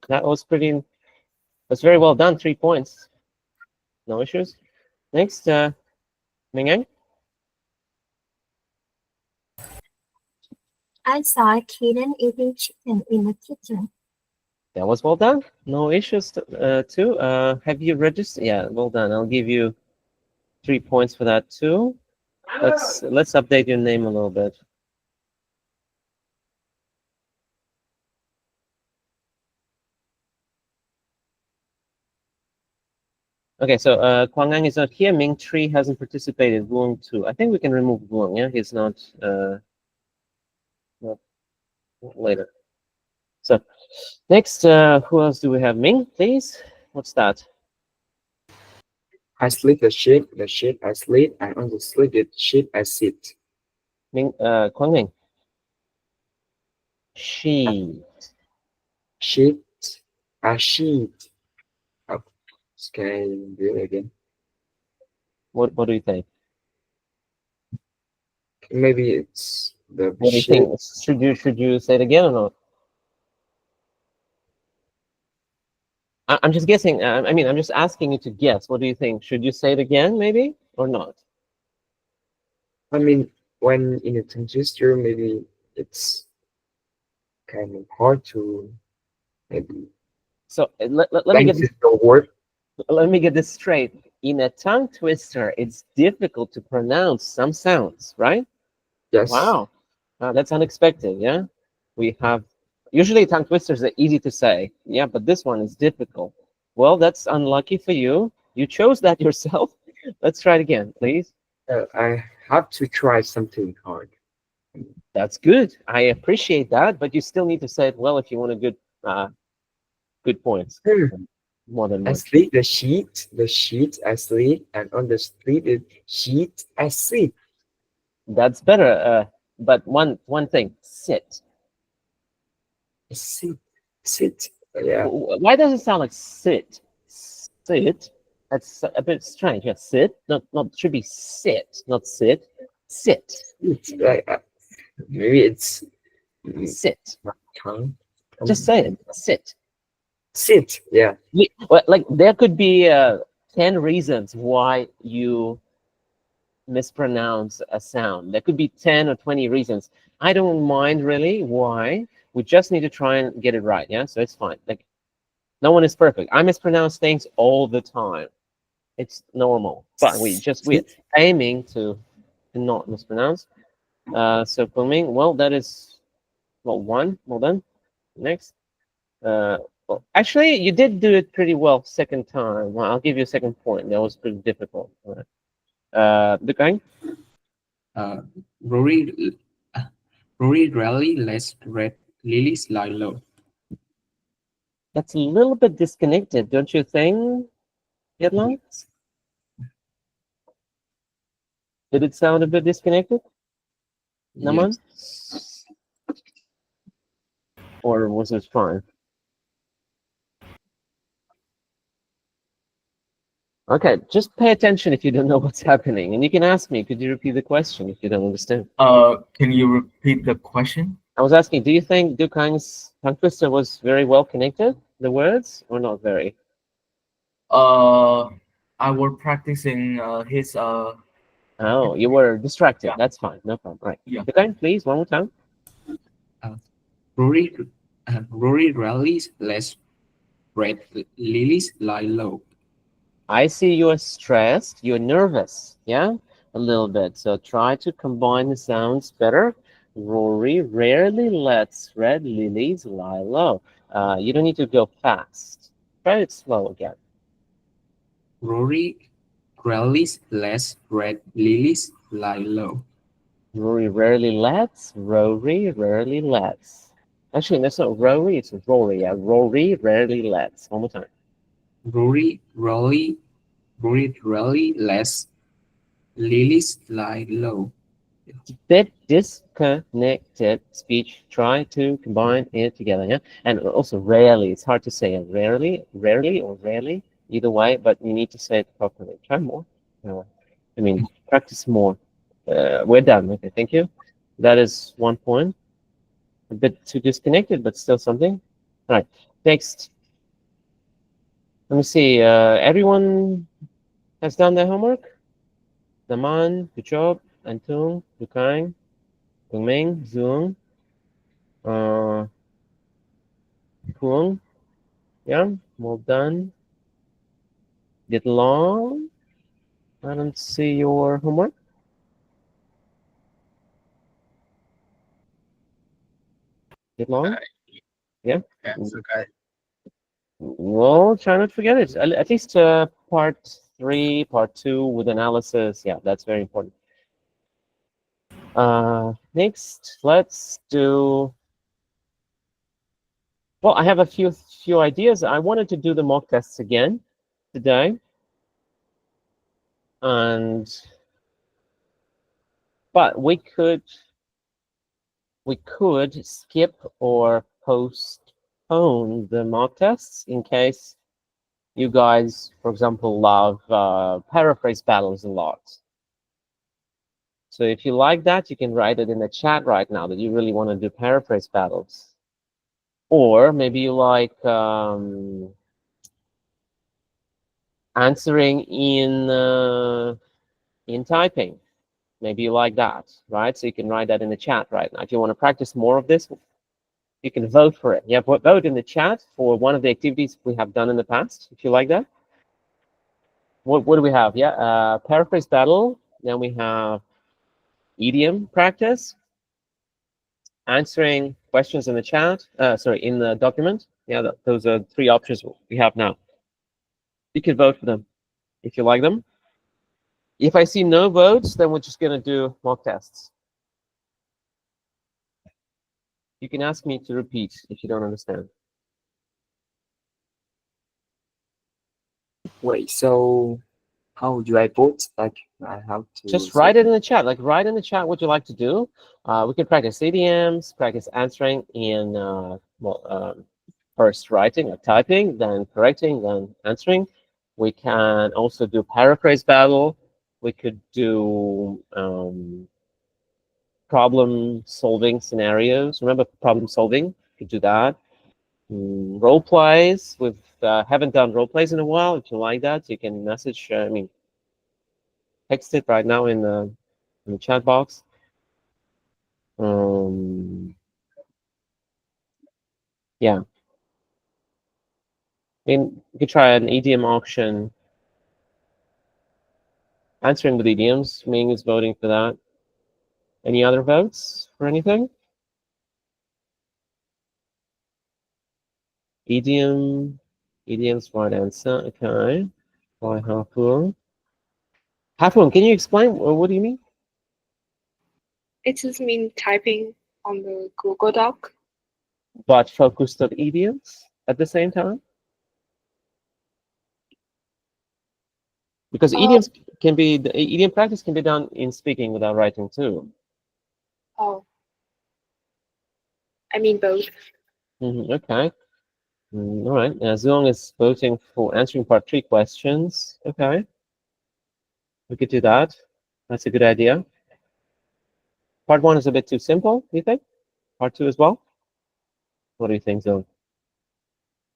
That was pretty. That's very well done. 3 points. No issues. Next, Mingyang. I saw a kitten eating chicken in the kitchen. That was well done. No issues too. Have you registered? Yeah, well done. I'll give you 3 points for that too. Let's update your name a little bit. Okay, so Kwang Ang is not here. Ming Tree hasn't participated. Vuong too. I think we can remove Vuong. Yeah, he's not. Not later. So next, who else do we have? Ming, please. What's that? I sleep the sheep I sleep. I on the sleep the sheep I sit. Ming, Kwang Ming. Sheet. Sheep, a sheet. Oh, can I do it again? What do you think? Maybe it's the What do you sheep. think? Should you say it again or not? I'm just guessing. I mean, I'm just asking you to guess. What do you think? Should you say it again, maybe, or not? I mean, when in a tongue twister, maybe it's kind of hard to maybe. So let me get this, the word. let me get this straight. In a tongue twister, it's difficult to pronounce some sounds, right? Yes. Wow, that's unexpected. Yeah, we have usually tongue twisters are easy to say. Yeah, but this one is difficult. Well, that's unlucky for you. You chose that yourself. Let's try it again, please. I have to try something hard. That's good. I appreciate that, but you still need to say it well if you want a good points. More than I one. sleep the sheet I sleep, and on the sleep the sheet I sleep. That's better. But one thing, sit. Sit. Yeah. Why does it sound like sit? Sit. That's a bit strange. Yeah, sit. Not should be sit, not sit. Sit. It's like maybe it's Sit. my tongue. Just say it. Sit. Sit. Yeah. Well, like there could be 10 reasons why you mispronounce a sound. There could be 10 or 20 reasons. I don't mind really why. We just need to try and get it right. Yeah, so it's fine. Like no one is perfect. I mispronounce things all the time. It's normal, but we're aiming to not mispronounce. So filming, well, that is one. Well done. Next. Well, actually, you did do it pretty well second time. Well, I'll give you a second point. That was pretty difficult. All right. The guy. Rory rarely lets red lilies lie low. That's a little bit disconnected, don't you think, Headlines? Did it sound a bit disconnected, Naman? Yes. Or was it fine? Okay, just pay attention if you don't know what's happening. And you can ask me, could you repeat the question if you don't understand? Can you repeat the question? I was asking, do you think Dukang's tongue twister was very well connected, the words, or not very? I was practicing his Oh, you were distracted. Yeah. That's fine. No problem. Right. Yeah. Dukang, please, one more time. Rory rarely lets red lilies lie low. I see you're stressed. You're nervous. Yeah, a little bit. So try to combine the sounds better. Rory rarely lets red lilies lie low. You don't need to go fast. Try it slow again. Rory rarely lets red lilies lie low. Rory rarely lets. Rory rarely lets. Actually, that's not Rory. It's Rory. Yeah, Rory rarely lets. One more time. Rory rarely lets lilies lie low. It's a bit disconnected speech. Try to combine it together. Yeah, and also rarely. It's hard to say it. Rarely or rarely. Either way, but you need to say it properly. Try more. I mean, practice more. We're done. Okay, thank you. That is 1 point. A bit too disconnected, but still something. All right, next. Let me see. Everyone has done their homework? Naman, good job. Antung, Dukang, Ming, Zung, Kuang. Yeah, well done. Did Long? I don't see your homework. Did Long? Yeah. Yeah, okay. Well, try not to forget it. At least part 3, part 2 with analysis. Yeah, that's very important. Next, let's do. Well, I have a few ideas. I wanted to do the mock tests again today, but we could skip or postpone the mock tests in case you guys, for example, love paraphrase battles a lot. So if you like that, you can write it in the chat right now that you really want to do paraphrase battles. Or maybe you like answering in typing. Maybe you like that, right? So you can write that in the chat right now. If you want to practice more of this, you can vote for it. Yeah, vote in the chat for one of the activities we have done in the past, if you like that. What do we have? Yeah, paraphrase battle. Then we have idiom practice, answering questions in the chat. Sorry, in the document. Yeah, those are 3 options we have now. You can vote for them if you like them. If I see no votes, then we're just going to do mock tests. You can ask me to repeat if you don't understand. Wait, so How do I put? Like I have to Just write it in the chat. Like write in the chat what you like to do. We can practice idioms, practice answering in first writing or typing, then correcting, then answering. We can also do paraphrase battle. We could do problem solving scenarios. Remember problem solving? You could do that. Role plays. We haven't done role plays in a while. If you like that, you can message. Text it right now in the chat box. Yeah. You could try an idiom auction. Answering with idioms. Ming is voting for that. Any other votes for anything? Idioms, right answer. Okay. By Hafun. Hafun, can you explain? What do you mean? It just means typing on the Google Doc. But focused on idioms at the same time? Because idioms can be, the idiom practice can be done in speaking without writing too. Oh. I mean both. Okay. All right. As long as voting for answering part 3 questions, okay. We could do that. That's a good idea. Part 1 is a bit too simple, you think? Part 2 as well? What do you think, Zoe?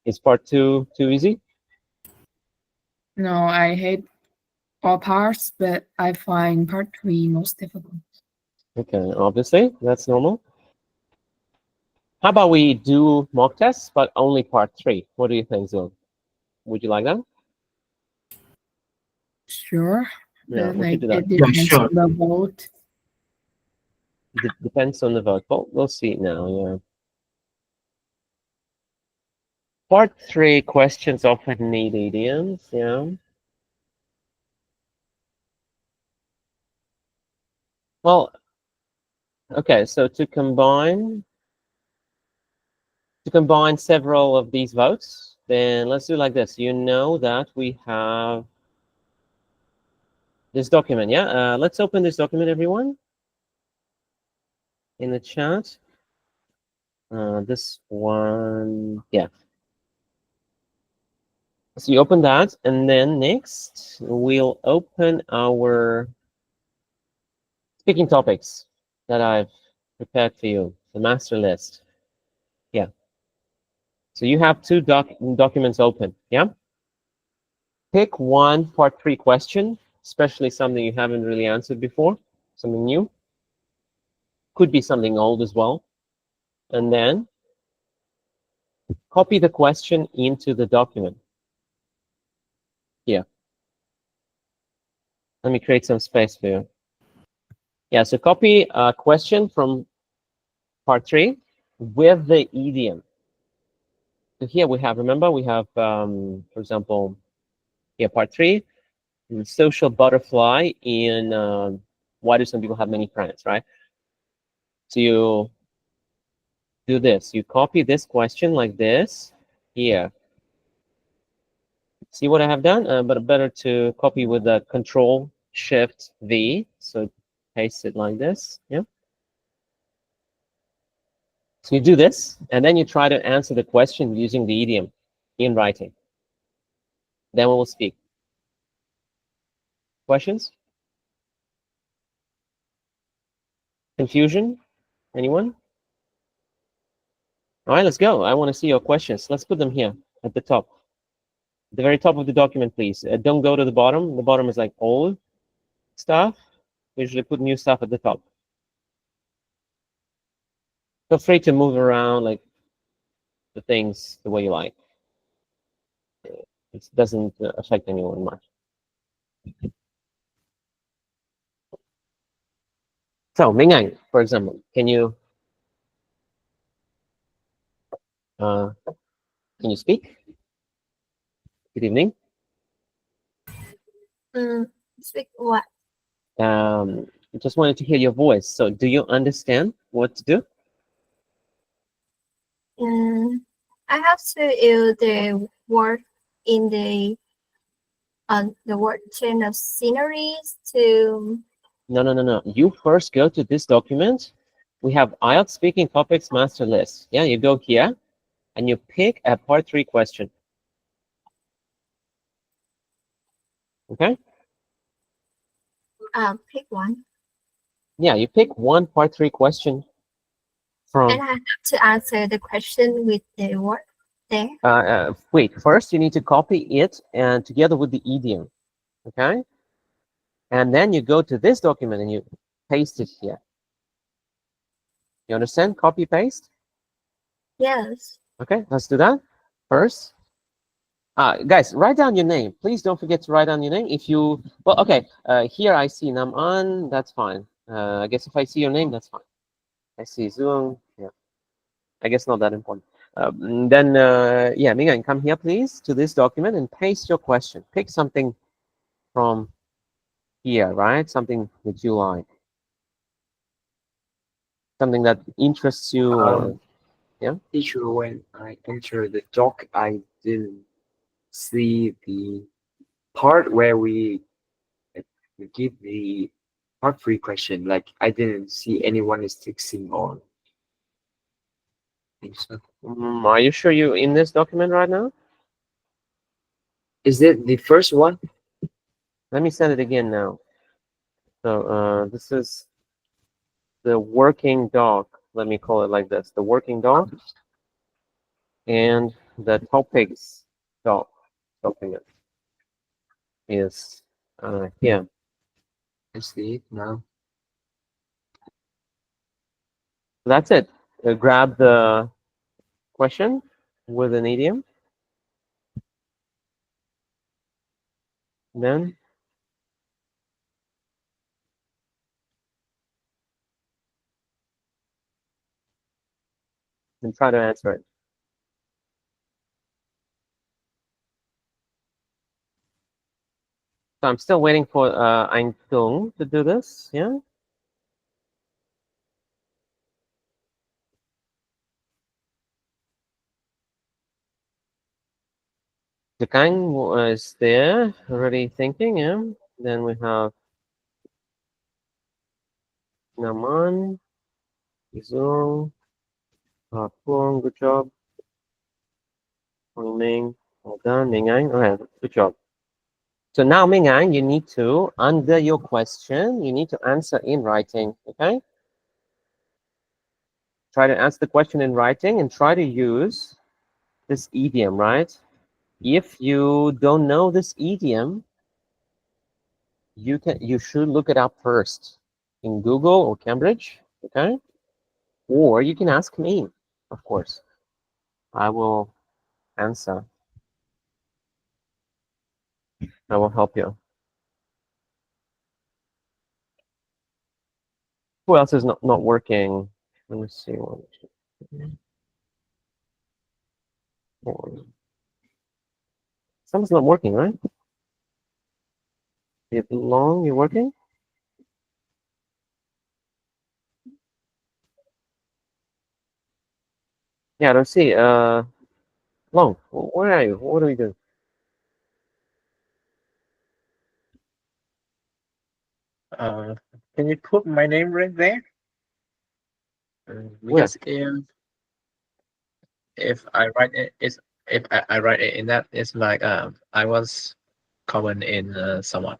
Is part 2 too easy? No, I hate all parts, but I find part 3 most difficult. Okay, obviously, that's normal. How about we do mock tests, but only part 3? What do you think, Zoe? Would you like that? Sure. Yeah, But we could do that. it depends sure. on the vote. Depends on the vote. Well, we'll see now, yeah. Part 3 questions often need idioms, yeah. Well, okay, so to combine several of these votes, then let's do like this. You know that we have this document, yeah? Let's open this document, everyone, in the chat. This one, yeah. So you open that, and then next we'll open our speaking topics that I've prepared for you, the master list. Yeah. So you have 2 documents open, yeah? Pick one part 3 question, especially something you haven't really answered before, something new. Could be something old as well. And then copy the question into the document. Yeah. Let me create some space for you. Yeah, so copy a question from part 3 with the idiom. So here we have, remember, we have, for example, here, part 3, social butterfly in why do some people have many friends, right? So you do this. You copy this question like this here. See what I have done? But better to copy with the Control-Shift-V. So paste it like this. Yeah. So you do this, and then you try to answer the question using the idiom in writing. Then we will speak. Questions? Confusion? Anyone? All right, let's go. I want to see your questions. Let's put them here at the top. The very top of the document, please. Don't go to the bottom. The bottom is like old stuff. We usually put new stuff at the top. Feel free to move around like the things the way you like. It doesn't affect anyone much. So, Mingang, for example, can you speak? Good evening. Speak what? Just wanted to hear your voice. So, do you understand what to do? I have to use the word in the the word change of sceneries to No. You first go to this document. We have IELTS speaking topics master list. Yeah, you go here and you pick a part 3 question. Okay? pick one. Yeah, you pick one part 3 question from. And I have to answer the question with the word there. Wait, first you need to copy it and together with the idiom. Okay? And then you go to this document and you paste it here. You understand? Copy paste? Yes. Okay, let's do that. First, guys, write down your name. Please don't forget to write down your name. If you, well, okay, here I see Naman, that's fine. I guess if I see your name, that's fine. I see Zoom, yeah. I guess not that important. Then, yeah, Mingan, come here, please, to this document and paste your question. Pick something from here, right? Something that you like. Something that interests you, or, yeah? Teacher, when I entered the doc, I didn't see the part where we give the part 3 question. Like, I didn't see anyone is fixing on. I think so. Are you sure you're in this document right now? Is it the first one? Let me send it again now. So this is the working doc. Let me call it like this: the working doc and the topics doc document is here. I see it now. That's it. Grab the question with an idiom, then and try to answer it. So I'm still waiting for Anh Tung to do this. Yeah. The Kang is there already thinking. Yeah. Then we have Naman, Zung, Phuong, good job. Hoàng Minh, well done. Minh Anh, okay, good job. So now, Minh Anh, you need to, under your question, you need to answer in writing, okay? Try to answer the question in writing and try to use this idiom, right? If you don't know this idiom, you should look it up first in Google or Cambridge, okay? Or you can ask me, of course. I will answer. I will help you. Who else is not working? Let me see. One, two, four. Someone's not working, right? It long, you're working? Yeah, I don't see. Long, where are you? What are you doing? Can you put my name right there? Because if I write it, if I write it in that, it's like I was common in someone.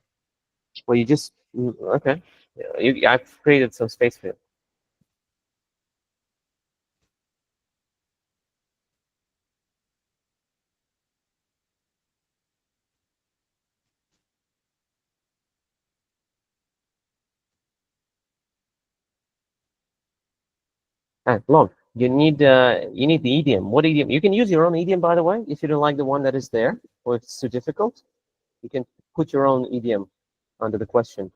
Well, you just okay. I've created some space for you. Long. You need the idiom. What idiom? You can use your own idiom, by the way, if you don't like the one that is there, or if it's too difficult. You can put your own idiom under the question.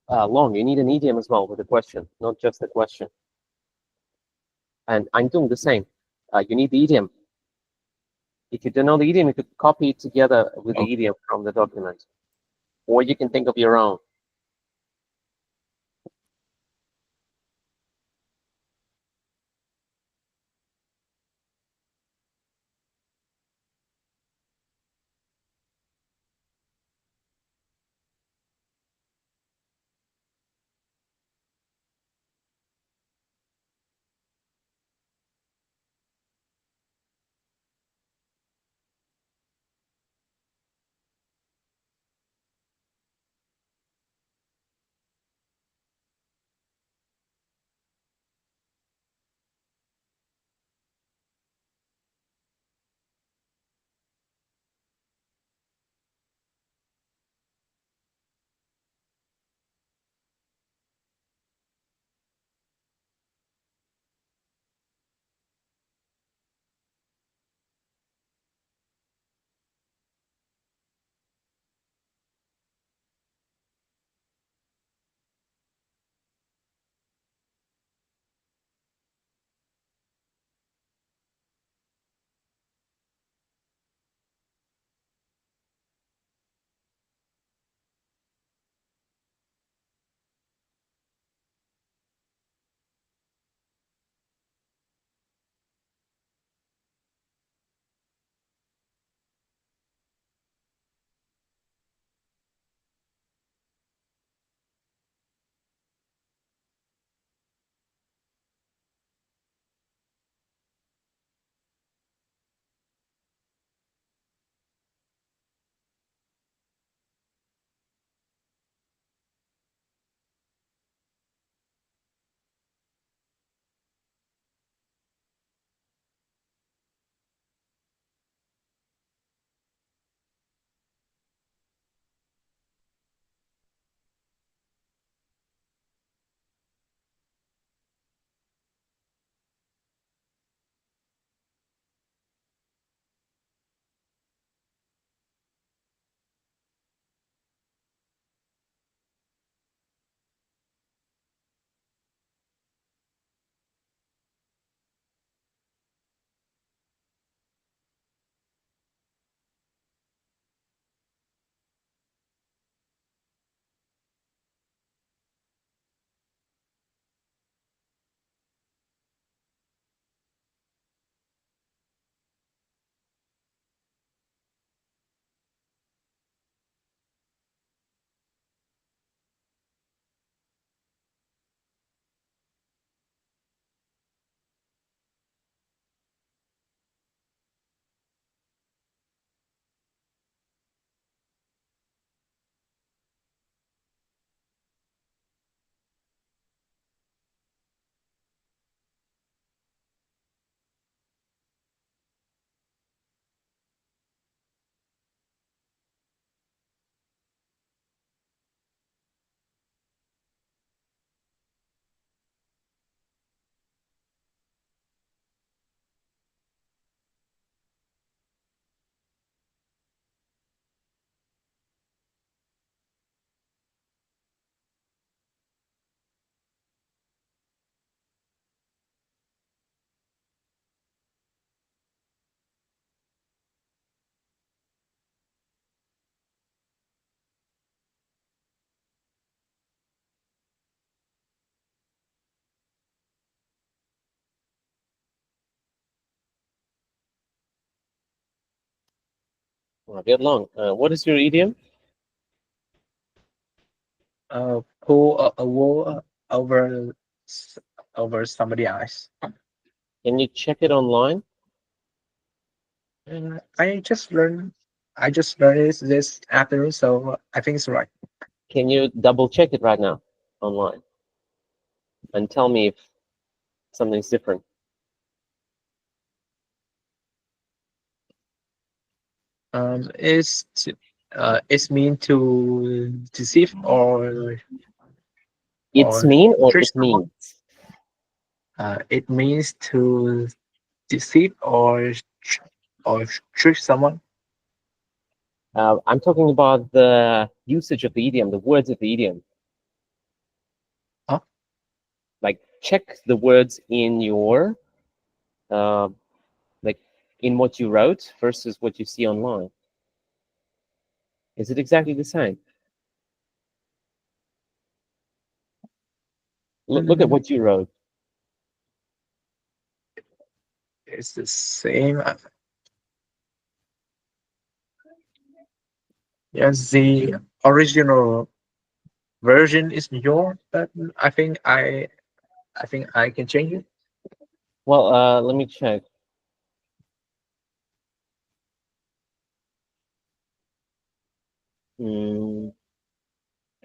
Long, you need an idiom as well with a question, not just a question. And I'm doing the same. You need the idiom. If you don't know the idiom, you could copy it together with the idiom from the document. Or you can think of your own. Get long. What is your idiom? Pull a wool over over somebody else. Can you check it online? I just learned it this afternoon, so I think it's right. Can you double check it right now online and tell me if something's different? It's mean to deceive or It's or mean or trick it someone. means? It means to deceive or trick someone. I'm talking about the usage of the idiom, the words of the idiom. check the words in your like in what you wrote versus what you see online. Is it exactly the same? Look at what you wrote. It's the same. Yes, the original version is yours, but I think I can change it. Well, let me check. Are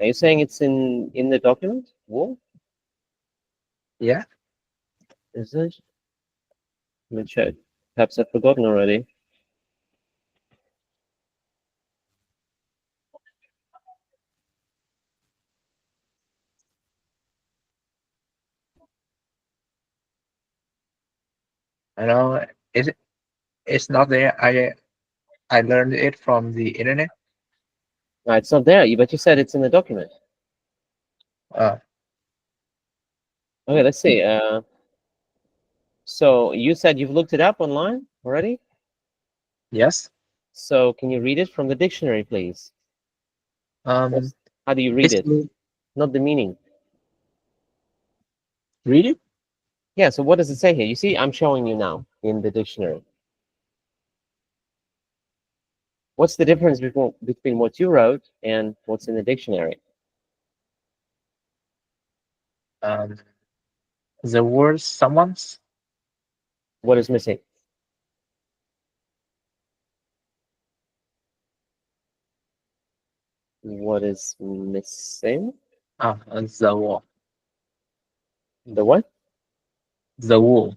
you saying it's in the document? Wool? Yeah. Is it? Let me check. Perhaps I've forgotten already. I know it's not there. I learned it from the internet. It's not there, but you said it's in the document. Uh, Okay, let's see. So you said you've looked it up online already? yes. So can you read it from the dictionary, please? How do you read it? Basically, Not the meaning. read it. Yeah, so what does it say here? You see, I'm showing you now in the dictionary. What's the difference between what you wrote and what's in the dictionary? The word someone's. What is missing? What is missing? The wall. The what? The wool.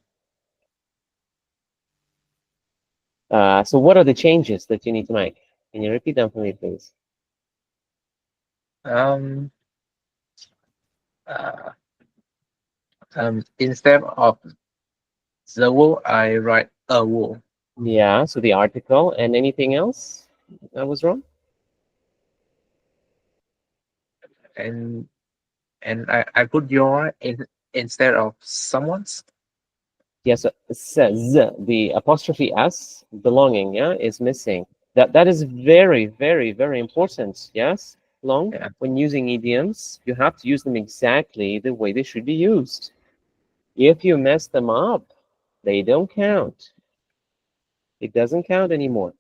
So what are the changes that you need to make? Can you repeat them for me, please? Instead of the wool, I write a wool. Yeah, so the article and anything else that was wrong? And I put your instead of someone's. Yes, it says the apostrophe s belonging, yeah, is missing. That is very, very, very important. Yes, Long. Yeah. When using idioms, you have to use them exactly the way they should be used. If you mess them up, they don't count. It doesn't count anymore.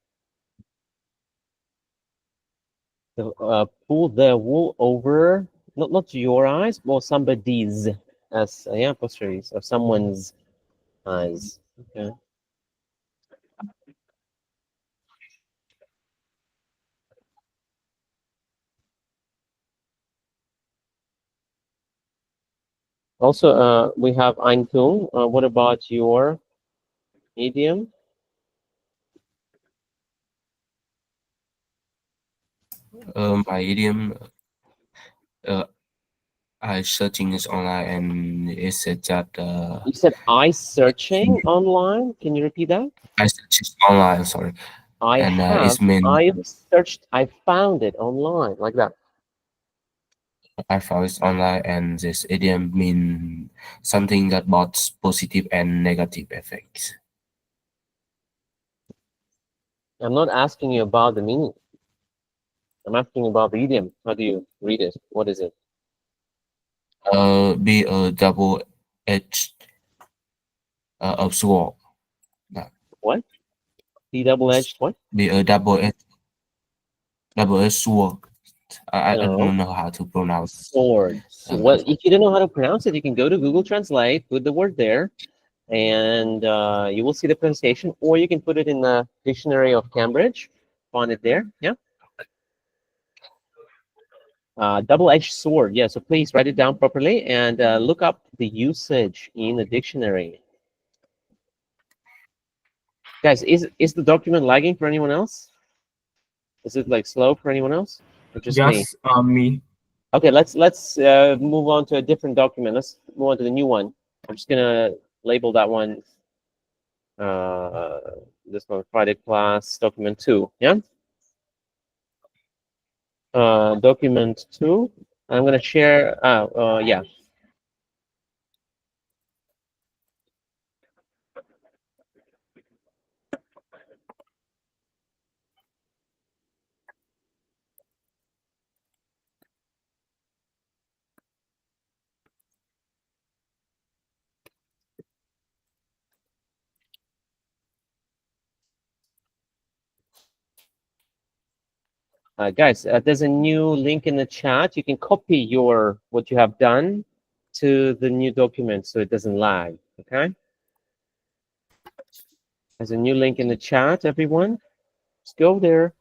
Pull the wool over, not your eyes, or somebody's, as yeah, apostrophes, of someone's eyes. Okay. Also, we have Eintung. What about your idiom? My idiom, I searching is online and it said that You said I searching online. Can you repeat that? I searched it online. Sorry, I and have. it's mean I searched. I found it online, like that. I found it online, and this idiom mean something that both positive and negative effects. I'm not asking you about the meaning. I'm asking about the idiom. How do you read it? What is it? Be a double-edged of sword. What? The double-edged what? Be a double-edged sword. I No. don't know how to pronounce. Sword. Well, if you don't know how to pronounce it, you can go to Google Translate, put the word there, and you will see the pronunciation, or you can put it in the Dictionary of Cambridge. Find it there. Yeah. Double-edged sword. Yeah. So please write it down properly and look up the usage in the dictionary. Guys, is the document lagging for anyone else? Is it like slow for anyone else, or just me? Me. Okay, let's move on to a different document. Let's move on to the new one. I'm just gonna label that one. This one, Friday class, document 2. Yeah. Document 2. I'm gonna share. Yeah. Guys, there's a new link in the chat. You can copy what you have done to the new document so it doesn't lag. Okay. There's a new link in the chat, everyone. Just go there,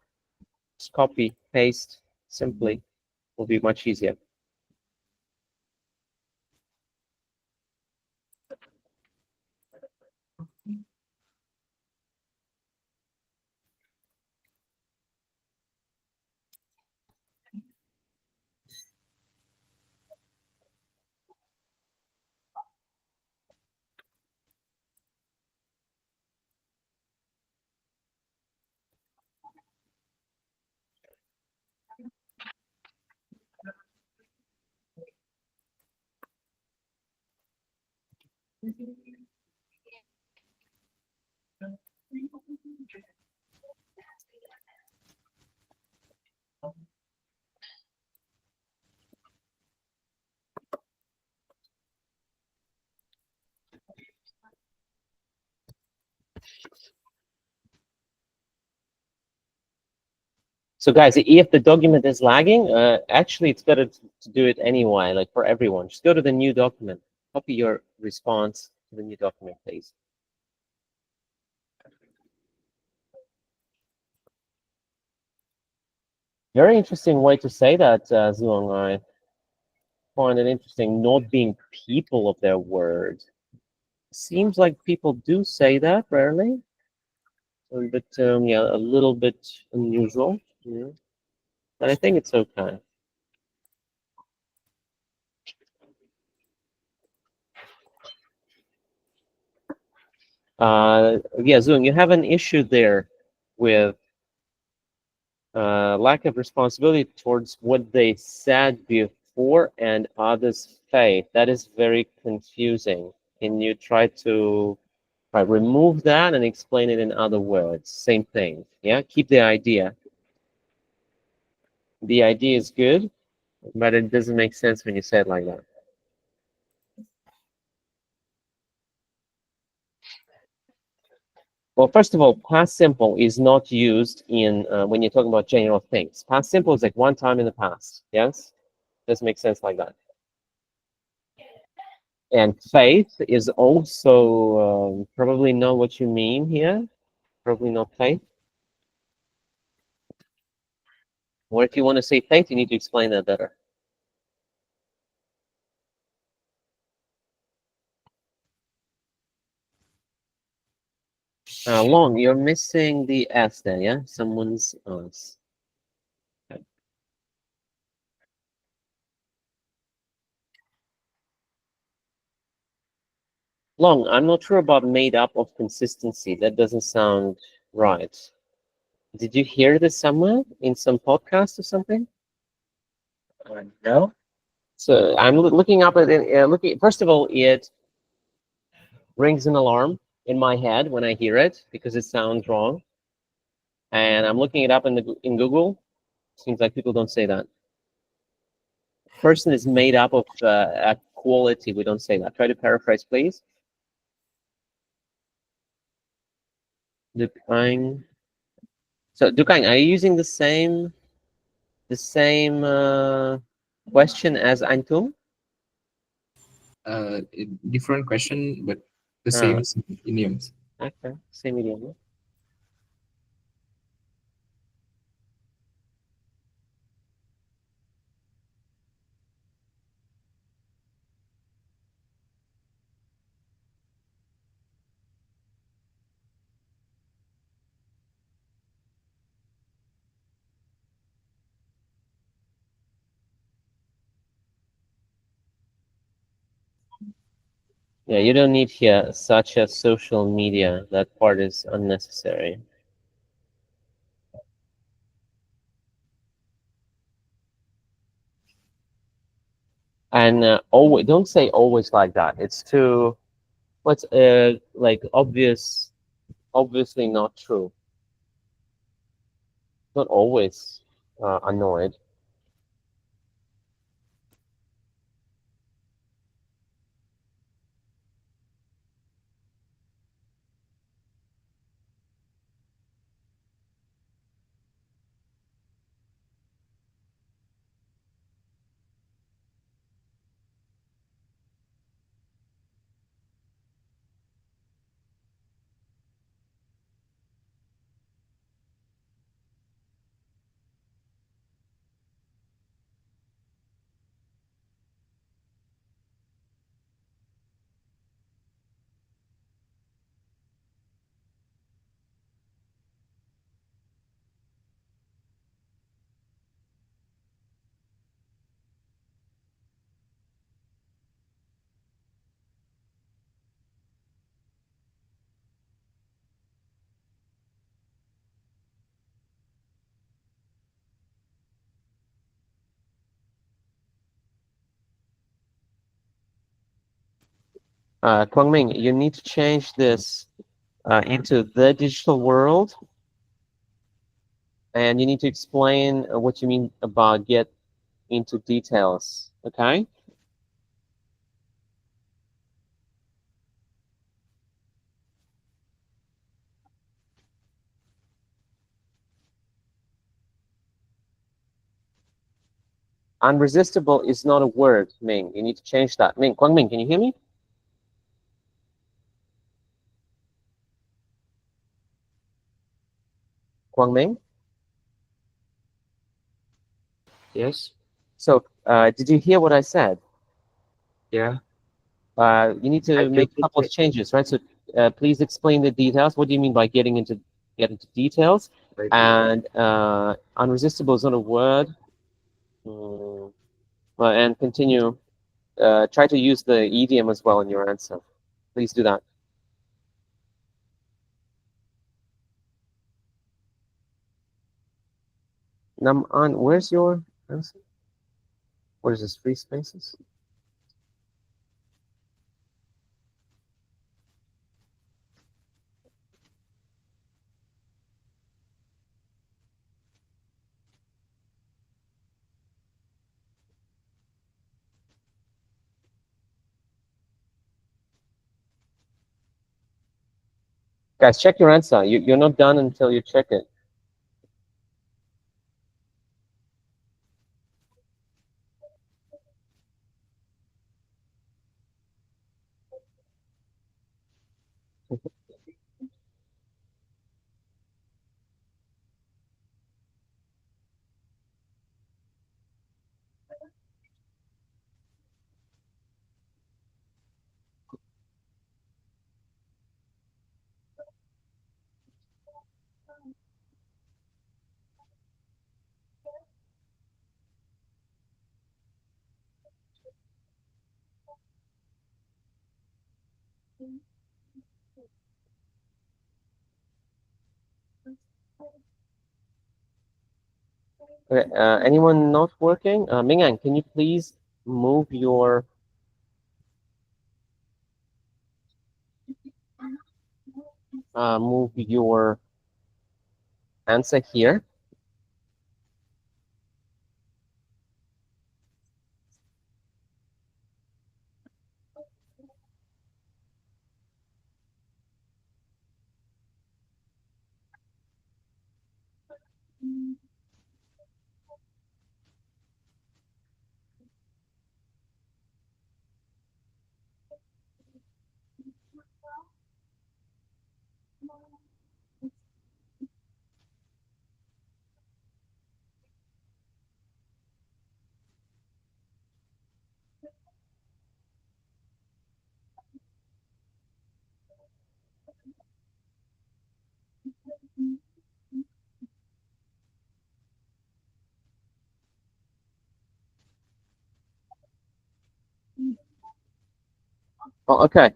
just copy, paste, simply. Will be much easier. So guys, if the document is lagging, actually it's better to do it anyway, like for everyone. Just go to the new document, copy your response to the new document, please. Very interesting way to say that, Zuong. I find it interesting, not being people of their word. Seems like people do say that rarely. But yeah, a little bit unusual. Yeah. But I think it's okay. Yeah, Zoom, you have an issue there with lack of responsibility towards what they said before and others' faith. That is very confusing. Can you try to remove that and explain it in other words? Same thing. Yeah, keep the idea. The idea is good, but it doesn't make sense when you say it like that. Well, first of all, past simple is not used in when you're talking about general things. Past simple is like one time in the past. Yes, doesn't make sense like that. And faith is also probably not what you mean here. Probably not faith. Or if you want to say faith, you need to explain that better. Long, you're missing the S there, yeah? Someone's S. Okay. Long, I'm not sure about made up of consistency. That doesn't sound right. Did you hear this somewhere in some podcast or something? No. So I'm looking up at it. First of all, it rings an alarm in my head when I hear it because it sounds wrong. And I'm looking it up in Google. Seems like people don't say that. Person is made up of a quality. We don't say that. Try to paraphrase, please. Dukang. So Dukang, are you using the same question as Antum? Different question, but the same idioms. Okay, same idiom. Yeah, you don't need here such as social media. That part is unnecessary. And always, don't say always like that. It's too, what's like obviously not true. Not always annoyed. Kwang Ming, you need to change this into the digital world, and you need to explain what you mean about get into details. Okay. Unresistible is not a word, Ming. You need to change that. Ming, Kwang Ming, can you hear me? Kwang Ming? Yes. So, did you hear what I said? Yeah. You need I to make a did couple of it. changes, right? So, please explain the details. What do you mean by get into details? Right. And unresistible is not a word. Well, and continue. Try to use the idiom as well in your answer. Please do that. Where's your answer? What is this? Free spaces? Guys, check your answer. You're not done until you check it. Okay, anyone not working? Mingan, can you please move your answer here? Oh, okay.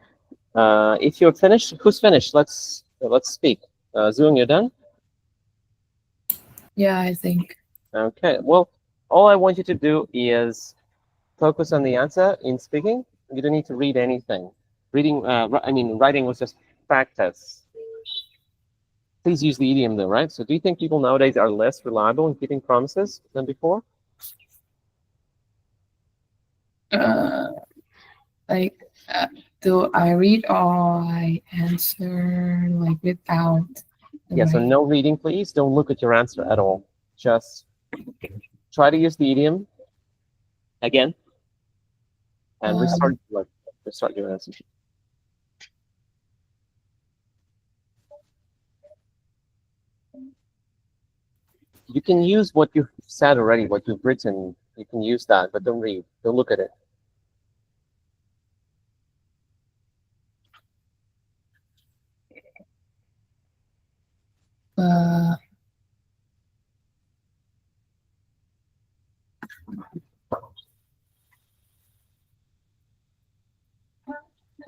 If you're finished, who's finished? Let's speak. Zoong, you're done? Yeah, I think. Okay. Well, all I want you to do is focus on the answer in speaking. You don't need to read anything. Writing was just practice. Please use the idiom though, right? So do you think people nowadays are less reliable in keeping promises than before? Like, do I read or I answer like without? Yeah, so no reading, please. Don't look at your answer at all. Just try to use the idiom again and restart your answer. You can use what you've said already, what you've written. You can use that, but don't read. Don't look at it.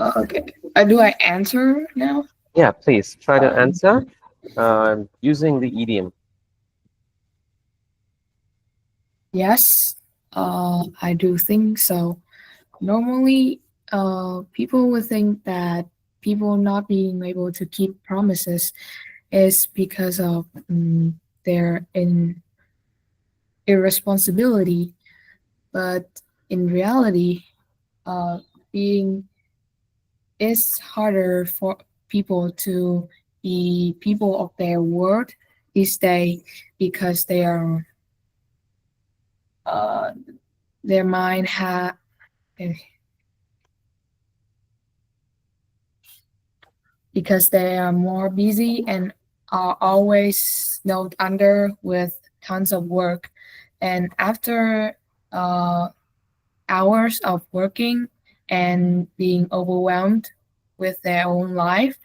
Okay. Do I answer now? Yeah, please try to answer using the idiom. Yes, I do think so. Normally, people would think that people not being able to keep promises is because of their irresponsibility, but in reality, being it's harder for people to be people of their word these days because they are their mind because they are more busy and are always snowed under with tons of work, and after hours of working and being overwhelmed with their own life,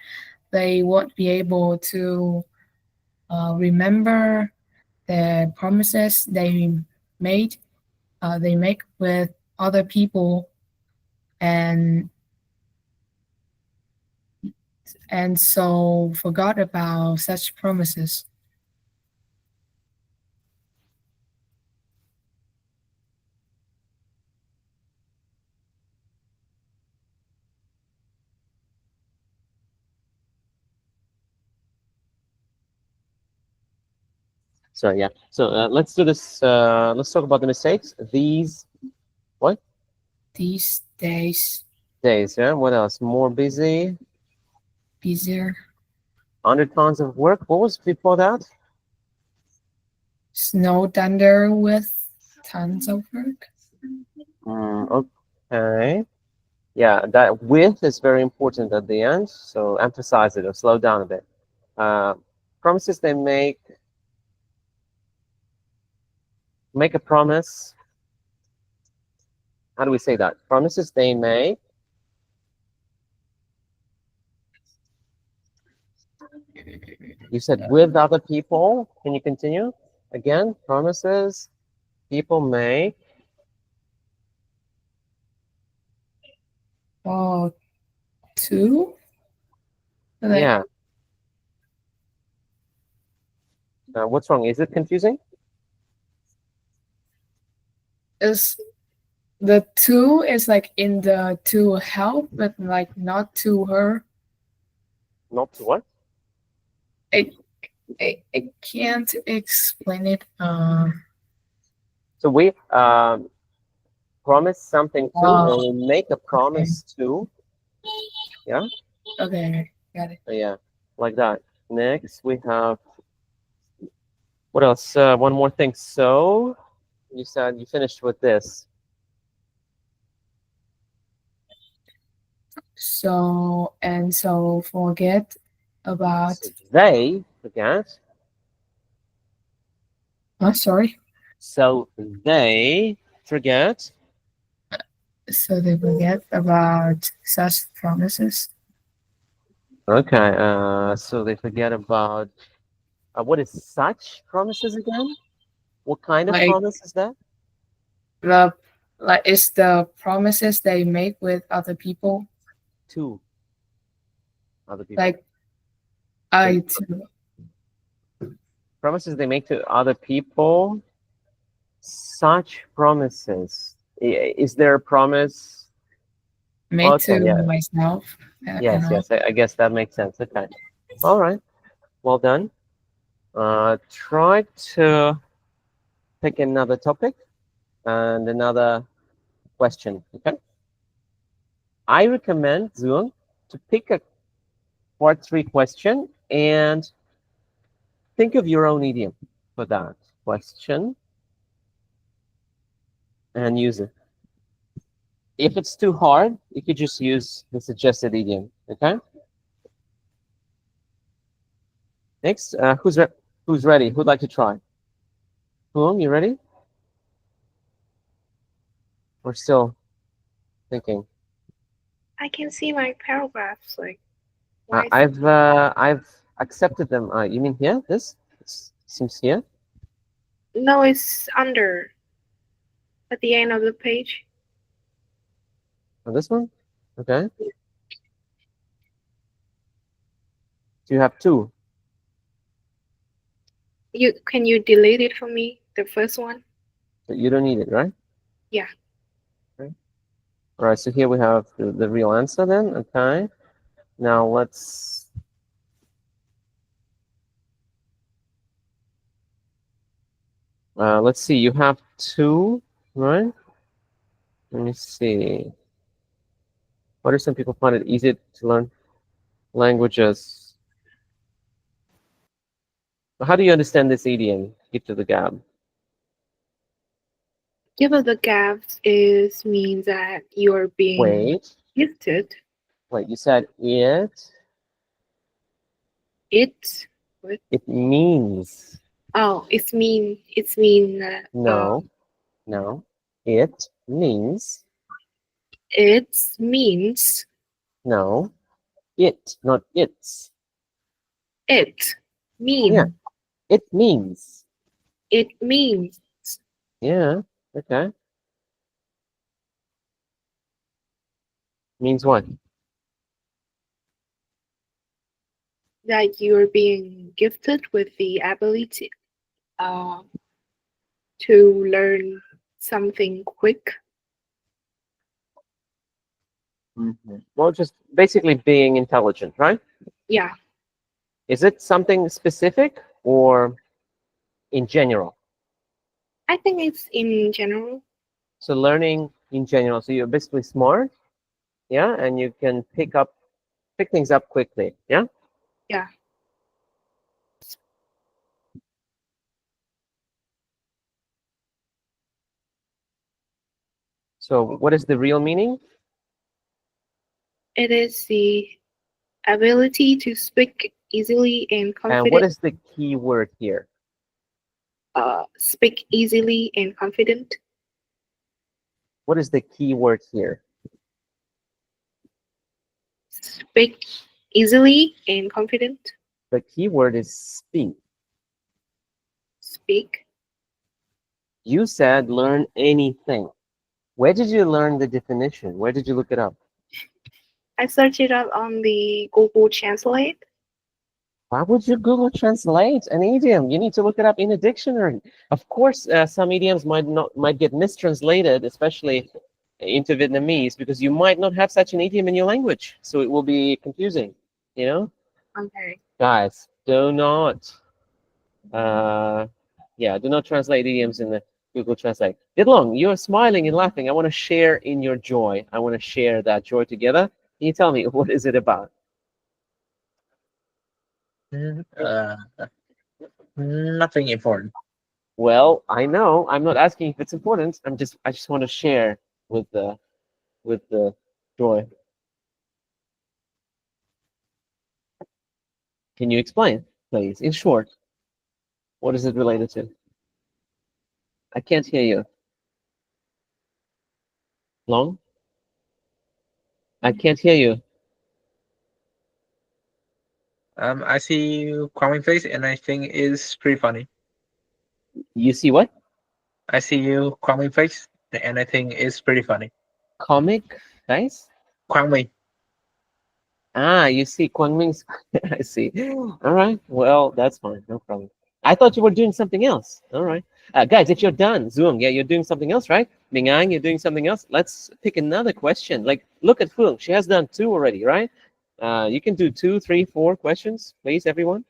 they won't be able to remember the promises made they make with other people, and so forgot about such promises. So yeah. So let's do this. Let's talk about the mistakes. These what? These days, Days. Yeah. What else? More busy. busier. 100 tons of work. What was before that? Snowed under with tons of work. Okay. Yeah, that with is very important at the end. So emphasize it or slow down a bit. Promises they make a promise. How do we say that? Promises they make. You said with other people. Can you continue? Again, promises people make. Oh, two? Like, Yeah. What's wrong? Is it confusing? is the to is like in the to help, but like not to her. Not to what? I can't explain it. So we promise something to, Oh, or we make a promise to. Yeah. okay, got it. Yeah, like that. Next, we have what else? One more thing. So you said you finished with this. So forget about. So they forget. Sorry. So they forget. So they forget about such promises. Okay. So they forget about what is such promises again? What kind of Like promise is that? the it's the promises they make with other people. To other people. Like I to Promises they make to other people. Such promises. Is there a promise? make Okay, to yeah. myself. Yes, yes. I guess that makes sense. Okay. All right. Well done. Try to pick another topic and another question. Okay. I recommend Zoom to pick a part 3 question and think of your own idiom for that question and use it. If it's too hard, you could just use the suggested idiom. Okay. Next, who's ready? Who'd like to try? Boom, you ready? We're still thinking. I can see my paragraphs. Like, I've accepted them. You mean here? This seems here. no, it's under at the end of the page. Oh, this one? Okay. So you have two. Can you delete it for me? The first one. So you don't need it, right? Yeah. Okay. All right, so here we have the real answer then. Okay. Now let's see. You have two, right? Let me see. Why do some people find it easy to learn languages? How do you understand this idiom? Give to the gab. Give up the gaps is means that you're being Wait, gifted. wait. You said it. It what? It means Oh, it's mean no, no. It means it means no. It, not it's. it mean Yeah. It means. it means Yeah. Okay. Means what? that you're being gifted with the ability to learn something quick. Well, just basically being intelligent, right? Yeah, Is it something specific or in general? I think it's in general. So learning in general. So you're basically smart, yeah, and you can pick things up quickly, yeah. Yeah, So what is the real meaning? it is the ability to speak easily and And what confident. is the key word here? Speak easily and confident. What is the key word here? Speak easily and confident. The key word is speak. Speak. You said learn anything. Where did you learn the definition? Where did you look it up? I searched it up on the Google Translate. Why would you Google Translate an idiom? You need to look it up in a dictionary. Of course, some idioms might get mistranslated, especially into Vietnamese, because you might not have such an idiom in your language, so it will be confusing. You know, Okay. guys, do not, do not translate idioms in the Google Translate. Long, you're smiling and laughing. I want to share in your joy. I want to share that joy together. Can you tell me what is it about? Nothing important. Well, I know. I'm not asking if it's important. I just want to share with the joy. Can you explain, please, in short? What is it related to? I can't hear you. Long? I can't hear you. I see you clowning face, and I think it's pretty funny. You see what? I see you clowning face, and I think it's pretty funny. Comic face? Kwame. Ah, you see Kwang Ming's. I see. All right. Well, that's fine. No problem. I thought you were doing something else. All right. Guys, if you're done, Zoom, yeah, you're doing something else, right? Ming Ang, you're doing something else. Let's pick another question. Like, look at Fung. She has done 2 already, right? You can do 2, 3, 4 questions, please, everyone.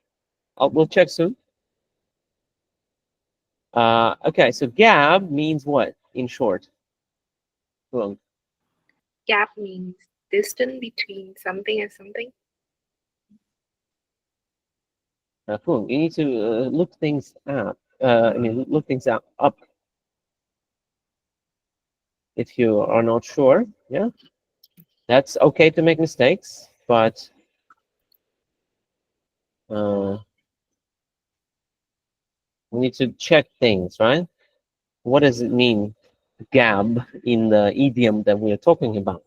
We'll check soon. Okay, so gap means what in short? Fung. Gap means distance between something and something. Fung, you need to look things up. Look things up. If you are not sure, yeah, that's okay to make mistakes, but we need to check things, right? What does it mean, gab, in the idiom that we are talking about?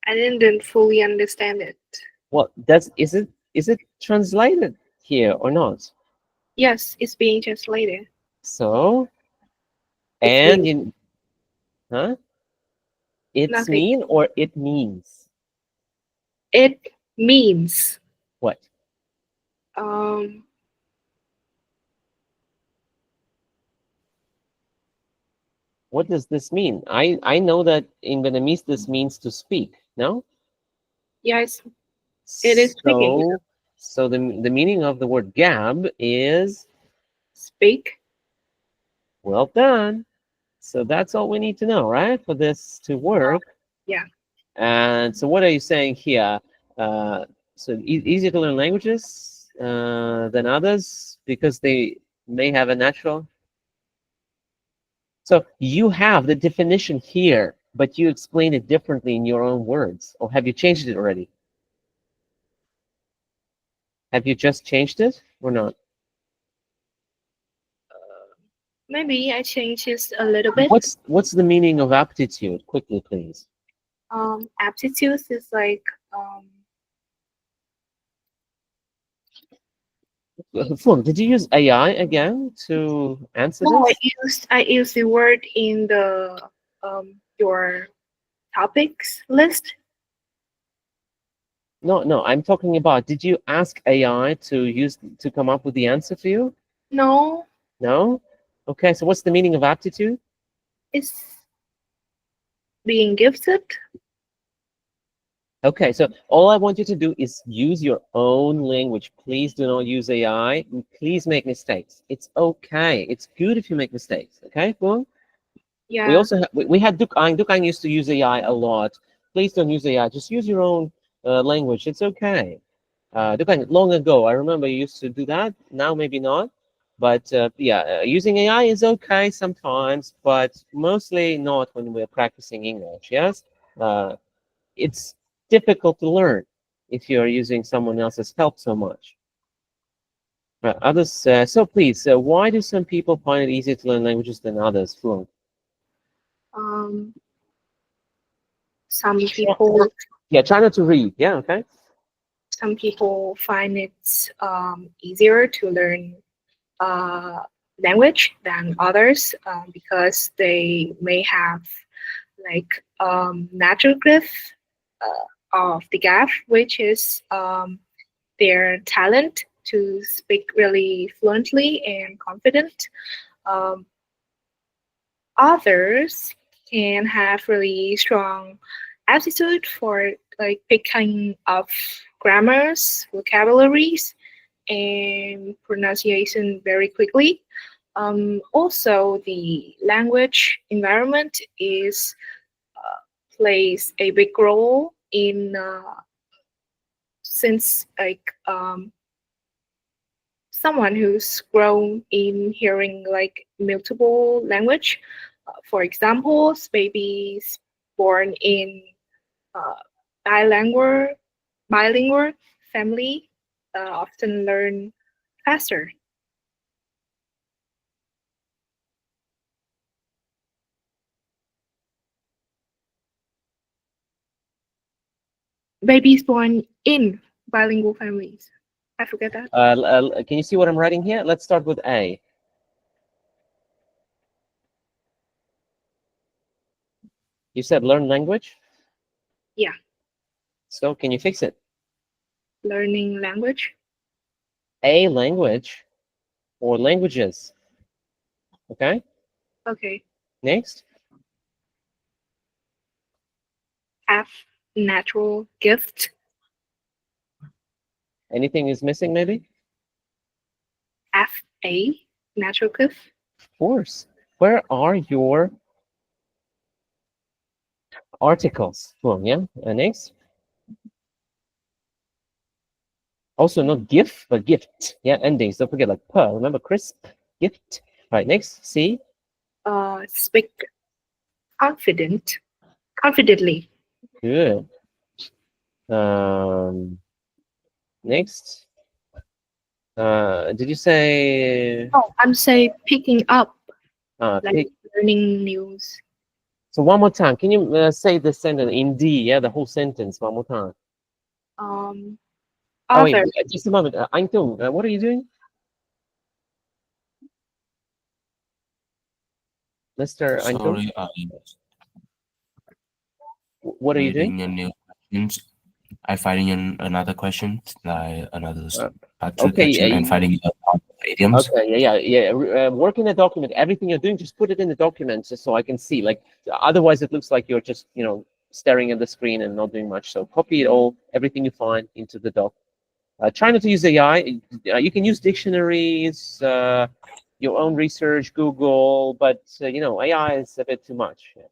I didn't fully understand it. Well, is it translated here or not? Yes, it's being translated. So, It's and being it's nothing. mean or it means It means what? um What does this mean? I know that in Vietnamese this means to speak. No. Yes, it is speaking. So the meaning of the word gab is Speak. well done. So that's all we need to know, right, for this to work. Yeah. And so what are you saying here? So easier to learn languages than others because they may have a natural. So you have the definition here, but you explain it differently in your own words. Or have you changed it already? Have you just changed it or not? Maybe I change this a little bit. What's the meaning of aptitude? Quickly, please. Aptitude is like Fulham, did you use AI again to answer no, this? I used the word in the your topics list. No, I'm talking about, did you ask AI to come up with the answer for you? No, No? Okay, so what's the meaning of aptitude? it's being gifted. Okay, so all I want you to do is use your own language. Please do not use AI. And please make mistakes. It's okay. It's good if you make mistakes. Okay, Boom? Yeah. We also we had Dukang. Dukang used to use AI a lot. Please don't use AI. Just use your own language. It's okay. Dukang, long ago, I remember you used to do that. Now maybe not. But yeah, using AI is okay sometimes, but mostly not when we're practicing English. Yes, it's difficult to learn if you're using someone else's help so much. Others. So please, why do some people find it easier to learn languages than others? Fluent. Some people. Yeah, try not to read. Yeah, okay. Some people find it easier to learn language than others because they may have like natural gift of the gap, which is their talent to speak really fluently and confident. Others can have really strong aptitude for like picking up grammars, vocabularies, and pronunciation very quickly. Also, the language environment is plays a big role in since like someone who's grown in hearing like multiple language. For example, babies born in uh, bilingual bilingual family often learn faster. Babies born in bilingual families. I forget that. Can you see what I'm writing here? Let's start with A. You said learn language? Yeah. So can you fix it? Learning language. A language or languages. Okay? Okay. Next. Have natural gift. Anything is missing maybe? FA, natural gift. Of course. Where are your articles? Well, yeah. Next. Also not GIF, but gift. Yeah, endings. Don't forget like per. Remember crisp, gift. All right, next. C. Speak confidently. Good. Next. Did you say? Oh, I'm say picking up, like Pick. learning news. So one more time. Can you say the sentence in D? Yeah, the whole sentence one more time. Oh wait, Other. just a moment. Anh Tung, what are you doing? Mr. Anh Tung? Sorry, What are you doing? reading a new questions. I finding another question, like another Okay, section and finding idioms. Okay, yeah. Work in a document. Everything you're doing, just put it in the document, just so I can see. Like, otherwise, it looks like you're just, staring at the screen and not doing much. So copy it all, everything you find, into the doc. Try not to use AI. You can use dictionaries, your own research, Google, but AI is a bit too much. Yeah.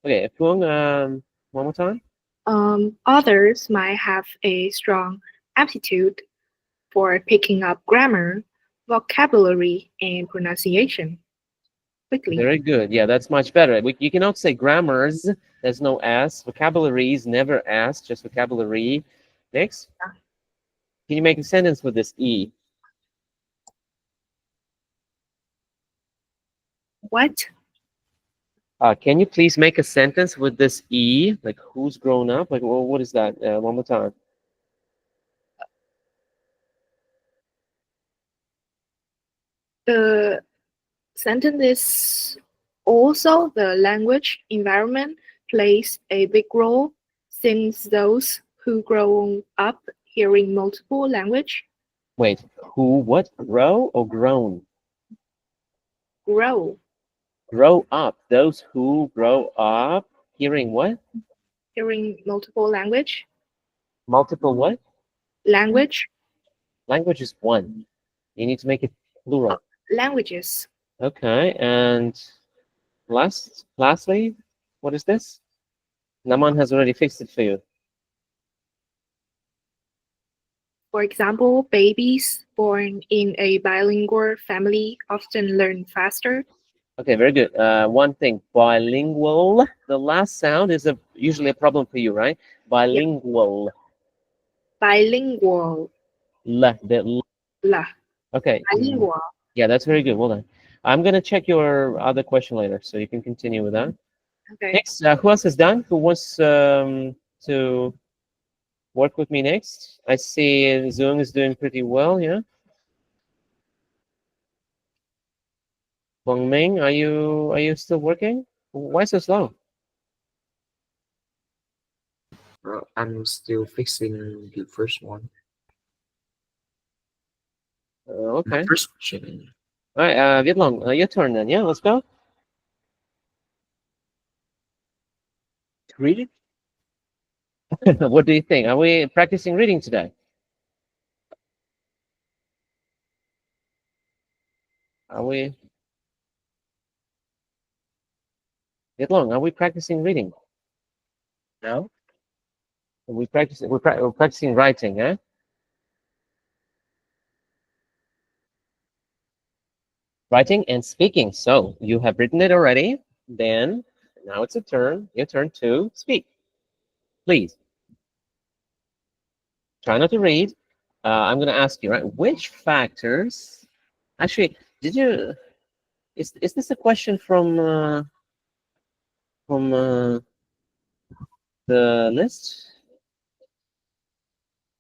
Okay, Phuong, one more time. Others might have a strong aptitude for picking up grammar, vocabulary, and pronunciation quickly. Very good. Yeah, that's much better. You cannot say grammars. There's no S. Vocabularies, never S, just vocabulary. Next. Can you make a sentence with this E? What? Can you please make a sentence with this E? Like, who's grown up? Like, well, what is that? One more time. The sentence is also the language environment plays a big role, since those who grow up hearing multiple language Wait, who, what? Grow or grown? grow Grow up. Those who grow up hearing what? hearing multiple language. Multiple what? Language, Language is one. You need to make it plural. languages. Okay, and lastly, what is this? Naman has already fixed it for you. For example, babies born in a bilingual family often learn faster. Okay, very good. One thing, bilingual. The last sound is usually a problem for you, right? Bilingual. Bilingual. The La. Okay. Bilingual. Yeah, that's very good. Well done. I'm gonna check your other question later, so you can continue with that. Okay. Next, who else is done? Who wants to work with me next? I see Zoom is doing pretty well. Yeah. Wang Ming, are you still working? Why so slow? I'm still fixing the first one. Okay. First question. All right, Viet Long, your turn then. Yeah, let's go. Read it. What do you think? Are we practicing reading today? Are we? Viet Long, are we practicing reading? No. We're practicing writing, eh? Writing and speaking. So you have written it already. Then now it's your turn to speak. Please. Try not to read. I'm going to ask you, right? Which factors? Actually, did you? Is this a question from the list?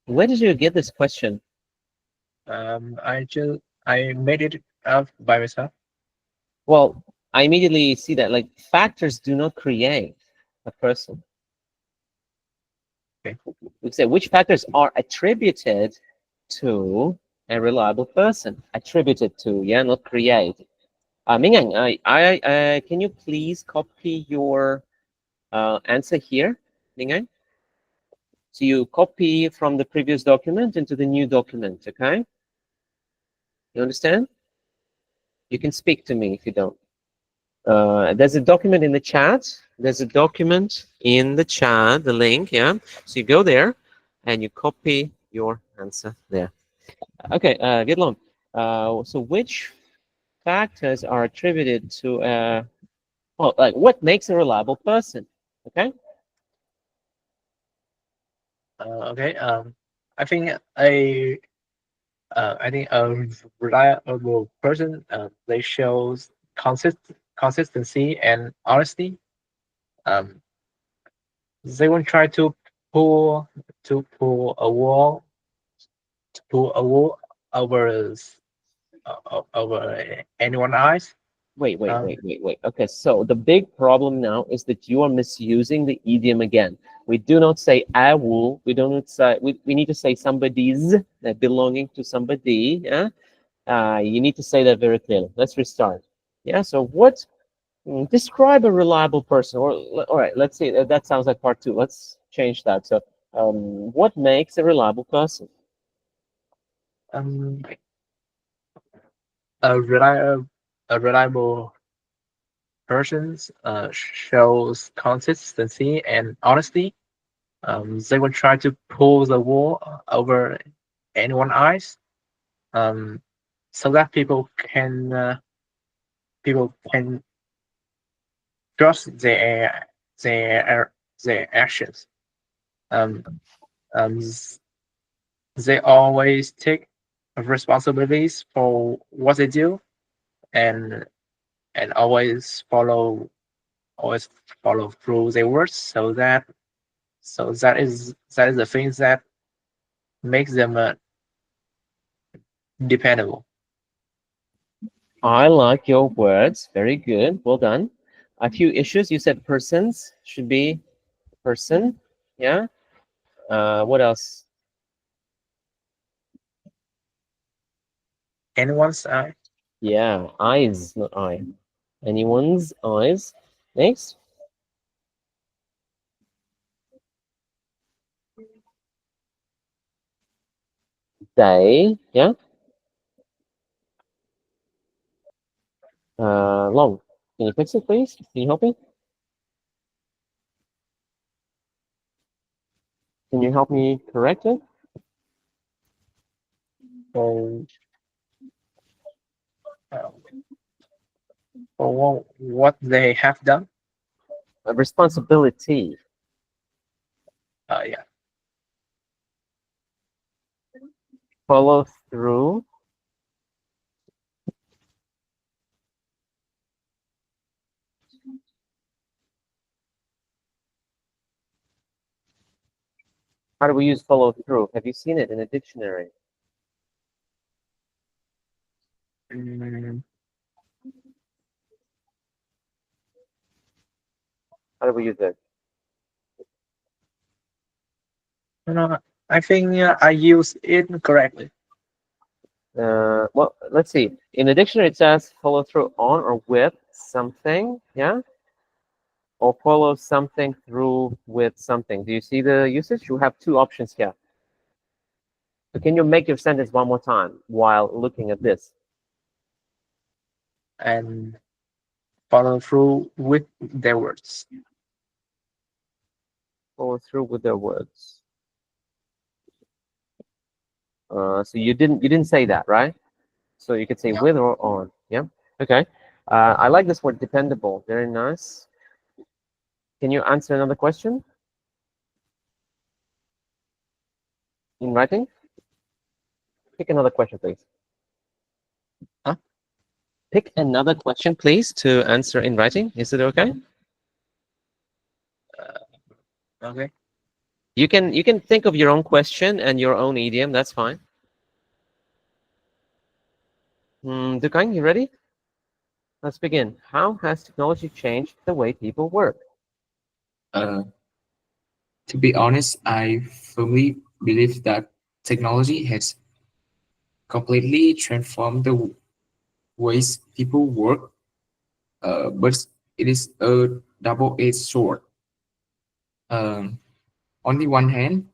Where did you get this question? I made it up by myself. Well, I immediately see that like factors do not create a person. Okay. We say which factors are attributed to a reliable person. Attributed to, yeah, not create. Mingyang, can you please copy your answer here, Mingyang? So you copy from the previous document into the new document, okay? You understand? You can speak to me if you don't. There's a document in the chat. There's a document in the chat, the link, yeah? So you go there and you copy your answer there. Okay, get along. So which factors are attributed to well, like what makes a reliable person? Okay. Okay. I think a reliable person they shows consistency and honesty. They won't try to pull a wall over anyone's eyes. Wait. Okay, so the big problem now is that you are misusing the idiom again. We do not say I will. We don't say we need to say somebody's, that belonging to somebody. Yeah. You need to say that very clearly. Let's restart. Yeah. So what? Describe a reliable person. Or all right. Let's see. That sounds like part 2. Let's change that. So, what makes a reliable person? Um, a reliable person shows consistency and honesty. They will try to pull the wool over anyone's eyes, um, so that people can trust their actions. Um, um, they always take responsibilities for what they do, and and always follow through their words. So that is the things that makes them dependable. I like your words. Very good. Well done. A few issues. You said persons should be person. Yeah. What else? Anyone's eye. Yeah. Eyes, not I. Anyone's eyes. Next. They. Yeah. Long. Can you fix it, please? Can you help me? Can you help me correct it? for uh, for what they have done. A responsibility. Yeah. Follow through. How do we use follow through? Have you seen it in a dictionary? Mm, How do we use it? no, I think I use it correctly. Well, let's see. In the dictionary, it says follow through on or with something. Yeah. Or follow something through with something. Do you see the usage? You have 2 options here. So can you make your sentence one more time while looking at this? And follow through with their words. Follow through with their words. So you didn't say that, right? So you could say Yeah. with or on. Yeah. Okay. I like this word dependable. Very nice. Can you answer another question in writing? Pick another question, please. Huh? Pick another question, please, to answer in writing. Is it okay? Okay. You can think of your own question and your own idiom. That's fine. Dukang, you ready? Let's begin. How has technology changed the way people work? Uh, to be honest, I firmly believe that technology has completely transformed the ways people work, but it is a double-edged sword. Um, on the one hand,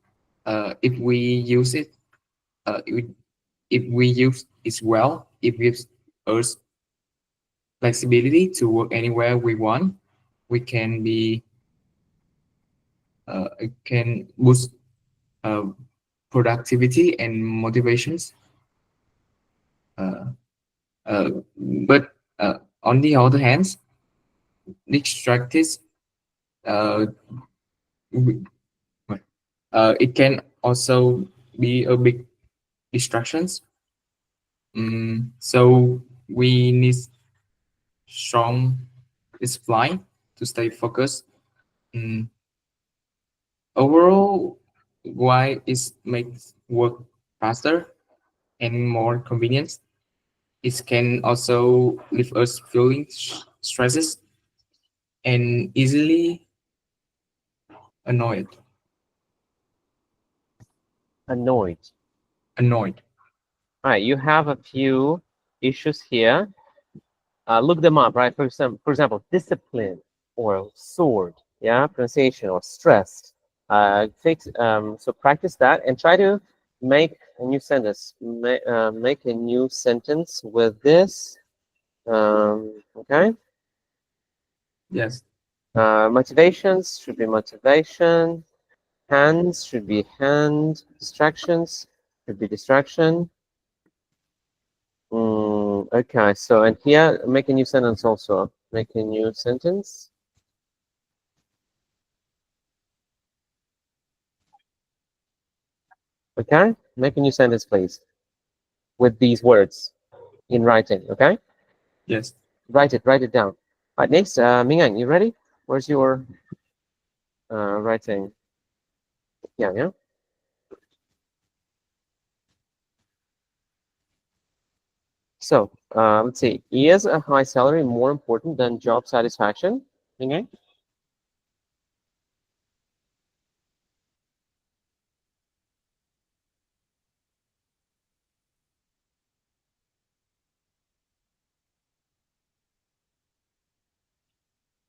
if we use it, if we use it well, it gives us flexibility to work anywhere we want. We can be it can boost uh, productivity and motivations. Uh, but on the other hand, distracted, uh, w- it can also be a big distractions. So we need strong discipline to stay focused. Mm, Overall, why is makes work faster and more convenient. It can also leave us feeling stresses and easily annoyed. Annoyed. Annoyed. All right, you have a few issues here. Look them up, right? For example, discipline or sword, yeah, pronunciation or stress. So practice that and try to make a new sentence. Make a new sentence with this. Okay. Yes. Motivations should be motivation. Hands should be hand. Distractions should be distraction. Okay, so and here, make a new sentence also. Make a new sentence. Okay, make a new sentence, please, with these words in writing. Okay, Yes. write it down. All right, next, Mingyang, you ready? Where's your writing? Yeah. So let's see. Is a high salary more important than job satisfaction? Mingyang?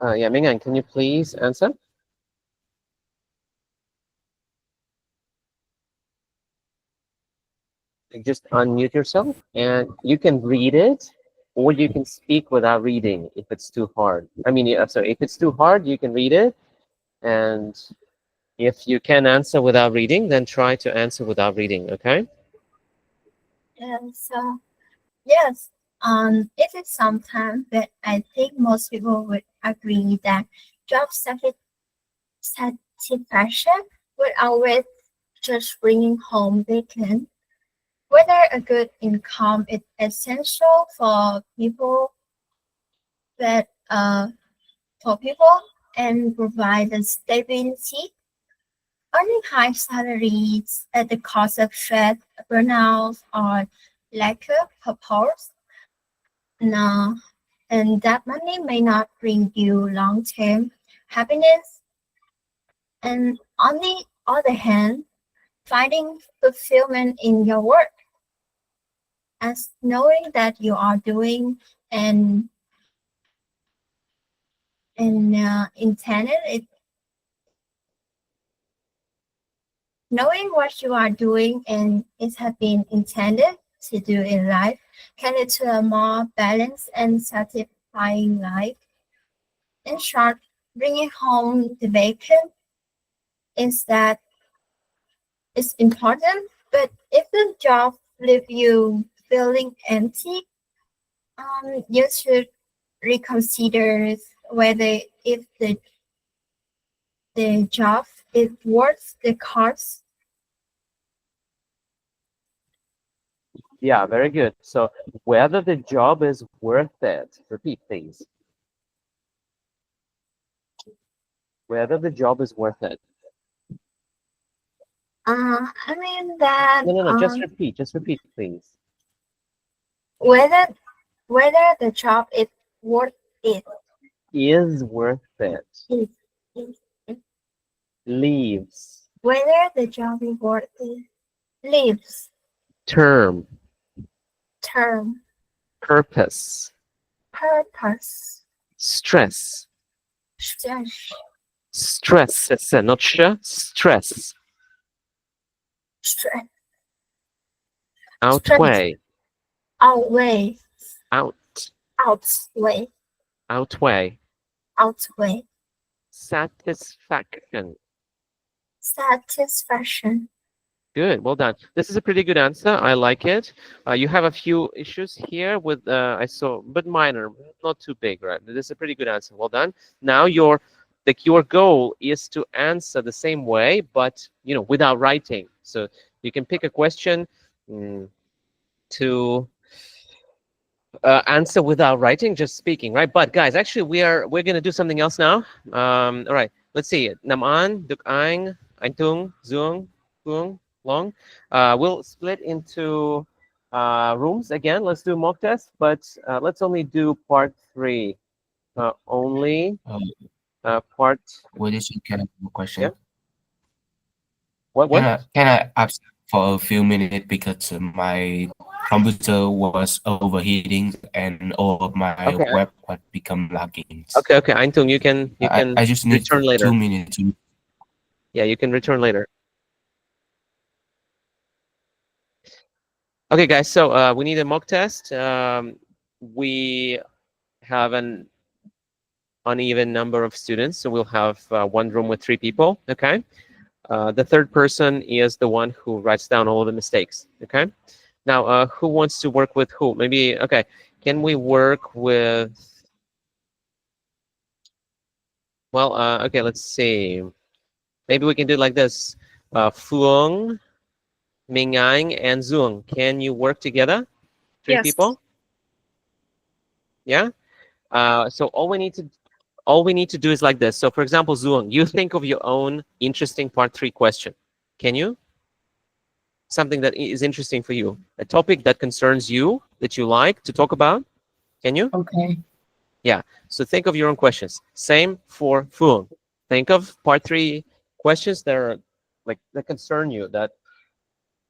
Yeah, Mingyang, can you please answer? Just unmute yourself and you can read it or you can speak without reading if it's too hard. I mean, sorry, if it's too hard, you can read it. And if you can answer without reading, then try to answer without reading, okay? So yes, it is sometimes that I think most people would agree that job satisfaction would always just bringing home bacon. Whether a good income is essential for people that and provide the stability. Earning high salaries at the cost of stress, burnout, or lack of purpose. No, and that money may not bring you long-term happiness. And on the other hand, finding fulfillment in your work as knowing that you are doing and intended it, knowing what you are doing and it has been intended to do in life can lead to a more balanced and satisfying life. In short, bringing home the bacon is that it's important, but if the job leaves you feeling empty, you should reconsider whether if the job is worth the cost. Yeah, very good. So whether the job is worth it. Repeat, please. Whether the job is worth it. I mean that No, just repeat, please. whether the job is worth it. Is worth it. Is Leaves. whether the job is worth it. Leaves. Term. Purpose. Purpose. Stress. Stress. Stress, not stress. Stress. Outweigh. Outweigh. Outweigh. Satisfaction. Good, well done. This is a pretty good answer. I like it. You have a few issues here with I saw, but minor, not too big, right? This is a pretty good answer. Well done. Now your goal is to answer the same way, but without writing. So you can pick a question to answer without writing, just speaking, right? But guys, actually, we're gonna do something else now. All right, let's see. Nam An, Duk Anh, Anh Tung, Zuong, Kuong, Long. We'll split into rooms again. Let's do mock test, but let's only do part 3. Only part. Wait a second, can I have a question? Yeah. What? Can I ask for a few minutes because my computer was overheating and all of my Okay. web would become lagging. Okay. Antung, you can I just need return later. 2 minutes. Yeah, you can return later. Okay, guys. So we need a mock test. We have an uneven number of students, so we'll have one room with 3 people. Okay. The third person is the one who writes down all of the mistakes. Okay. Now, who wants to work with who? Maybe, okay. Can we work with, well, okay, let's see. Maybe we can do it like this. Phương, Minh Anh, and Dung. Can you work together? 3 Yes. people? Yeah. So all we need to do is like this. So for example, Dung, you think of your own interesting part 3 question. Can you? Something that is interesting for you, a topic that concerns you, that you like to talk about. Can you? Okay. Yeah. So think of your own questions. Same for Phương. Think of part 3 questions that are like that concern you, that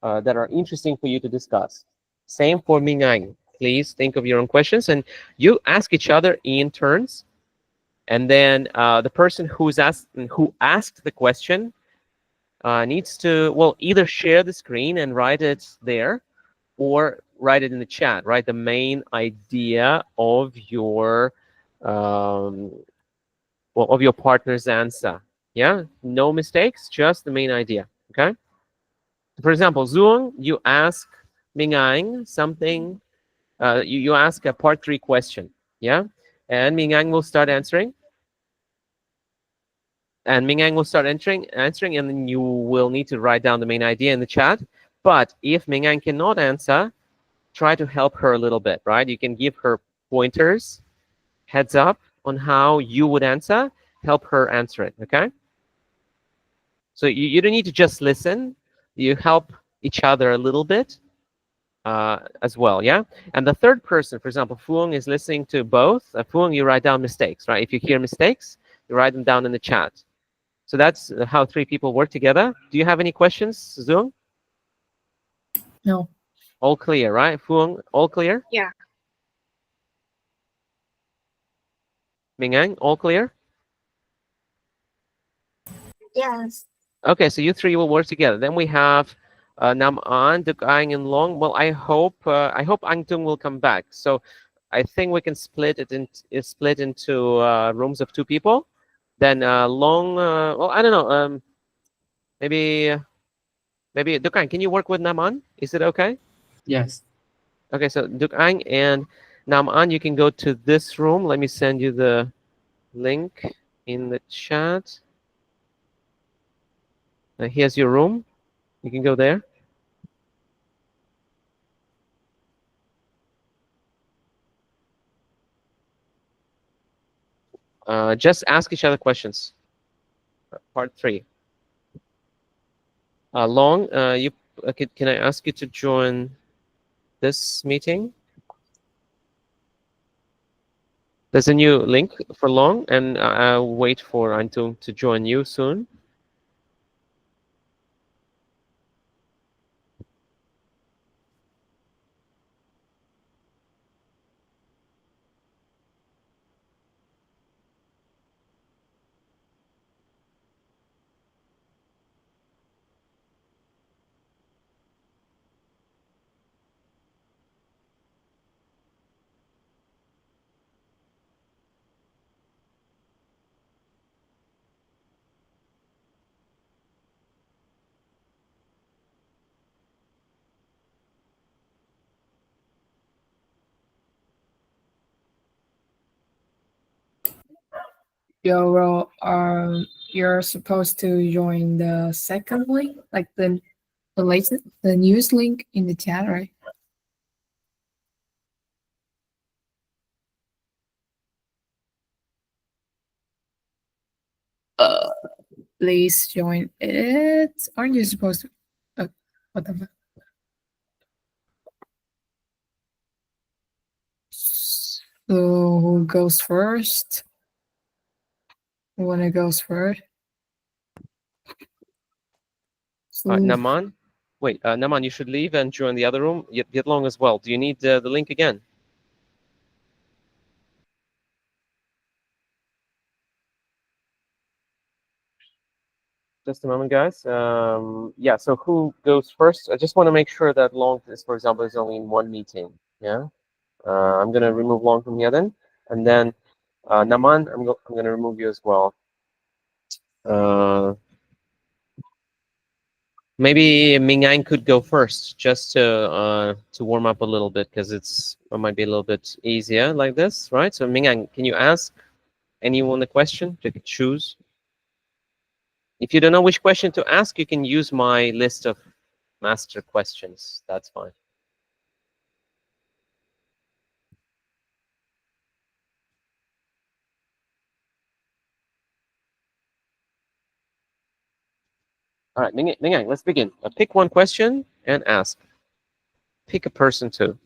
are interesting for you to discuss. Same for Minh Anh. Please think of your own questions, and you ask each other in turns. And then the person who asked the question needs to, well, either share the screen and write it there, or write it in the chat. Write the main idea of your of your partner's answer. Yeah, no mistakes, just the main idea. Okay. For example, Dung, you ask Minh Anh something. You ask a part 3 question. Yeah, and Minh Anh will start answering. And Minh Anh will start answering, and then you will need to write down the main idea in the chat. But if Minh Anh cannot answer, try to help her a little bit, right? You can give her pointers, heads up on how you would answer, help her answer it, okay? So you don't need to just listen. You help each other a little bit as well, yeah? And the third person, for example, Phương is listening to both. Phương, you write down mistakes, right? If you hear mistakes, you write them down in the chat. So that's how 3 people work together. Do you have any questions, Dung? No. All clear, right? Phương, all clear? Yeah. Minh Anh, all clear? Yes. Okay, so you 3 will work together. Then we have Nam An, Duk Anh, and Long. Well, I hope Anh Tung will come back. So I think we can split into rooms of 2 people. Then Long, well, I don't know. Maybe Duk Anh, can you work with Nam An? Is it okay? Yes. Okay, so Duk Anh and Nam An, you can go to this room. Let me send you the link in the chat. Here's your room. You can go there. Just ask each other questions. Part 3. Long, can I ask you to join this meeting? There's a new link for Long, and I'll wait for Antung to join you soon. You're supposed to join the second link, like the latest, the news link in the chat, right? Please join it. Aren't you supposed to? What the fuck? So who goes first? Wanna goes first? So Naman? Wait, Naman, you should leave and join the other room. Get long as well. Do you need the link again? Just a moment, guys. Yeah, so who goes first? I just want to make sure that Long, is, for example, is only in one meeting. Yeah. I'm going to remove Long from here then. And then Naman, I'm going to remove you as well. Maybe Mingyang could go first, just to warm up a little bit, because it might be a little bit easier like this, right? So Mingyang, can you ask anyone a question? You can choose. If you don't know which question to ask, you can use my list of master questions. That's fine. All right, Mingyang, let's begin. Pick one question and ask. Pick a person too.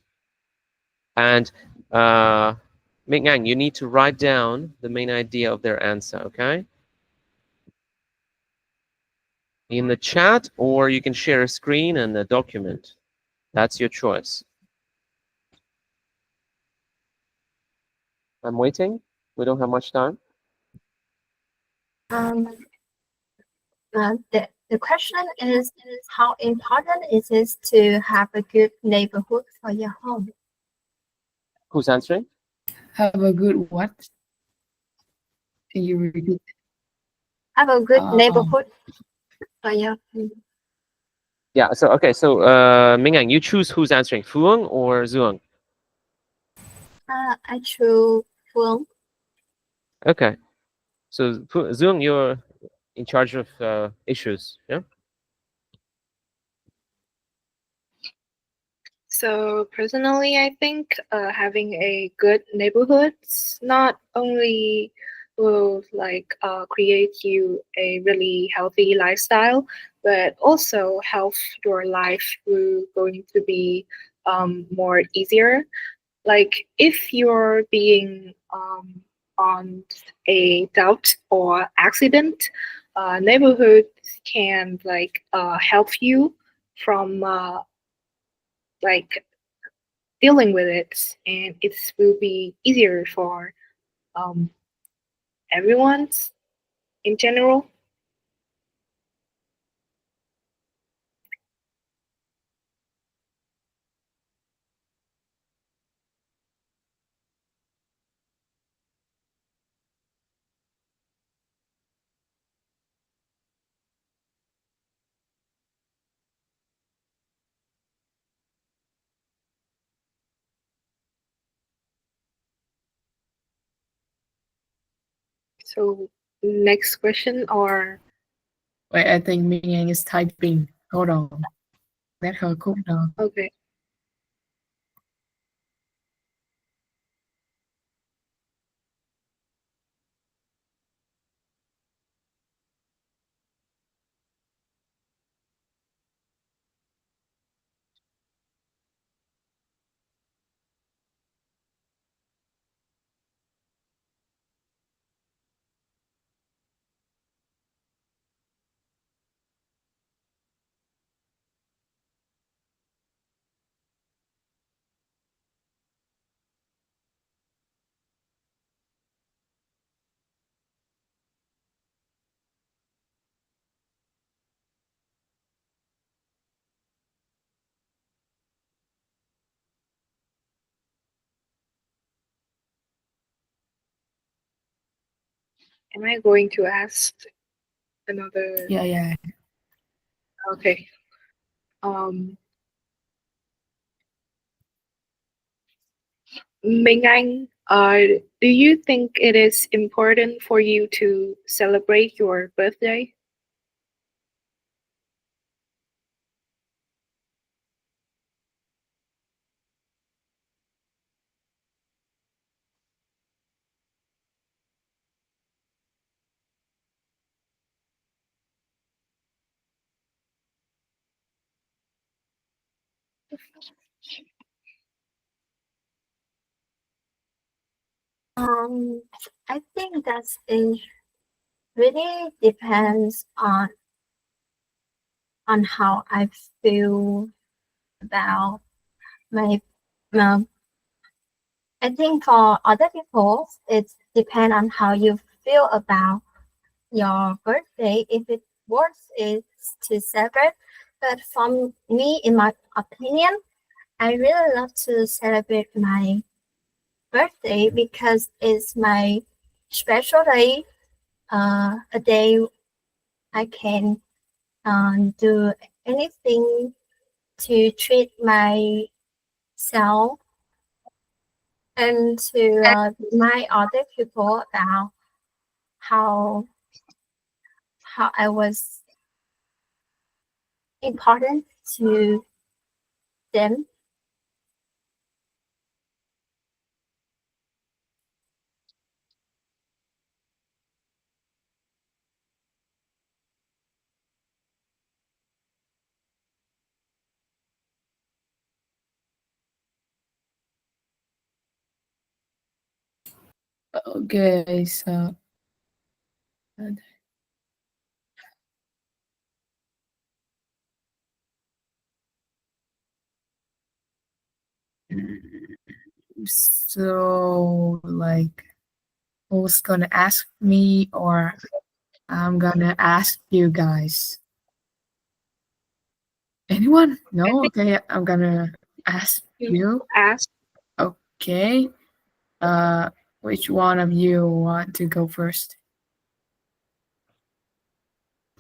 And Mingyang, you need to write down the main idea of their answer, okay? In the chat, or you can share a screen and a document. That's your choice. I'm waiting. We don't have much time. The question is how important is it to have a good neighborhood for your home? Who's answering? Have a good what? Can you repeat? Have a good neighborhood for your home. Yeah, so okay, so Mingyang, you choose who's answering, Fuong or Zuong? I choose Phương. Okay, so Zuong, you're in charge of issues, yeah? So personally, I think having a good neighborhoods not only will create you a really healthy lifestyle, but also help your life will going to be more easier. Like if you're being on a doubt or accident, neighborhood can help you from like dealing with it, and it will be easier for um, everyone in general. So next question, or Wait, I think Mingyang is typing. Hold on. Let her cool down. okay. Am I going to ask another? Yeah. Okay. Minh Anh, do you think it is important for you to celebrate your birthday? I think that's it really depends on how I feel about my. I think for other people, it depends on how you feel about your birthday, if it worth it to celebrate. But for me, in my opinion, I really love to celebrate my birthday because it's my special day, a day I can do anything to treat myself and to remind other people about how I was important to them. Okay, so like who's gonna ask me or I'm gonna ask you guys? Anyone? No? Okay, I'm gonna ask you. Ask. Okay. Which one of you want to go first?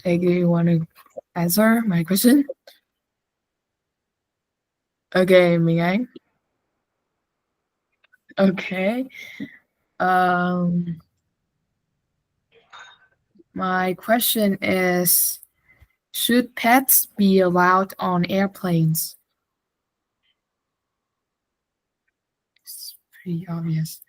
Hey, do you want to answer my question? Okay, Ming. Okay. My question is, should pets be allowed on airplanes? It's pretty obvious.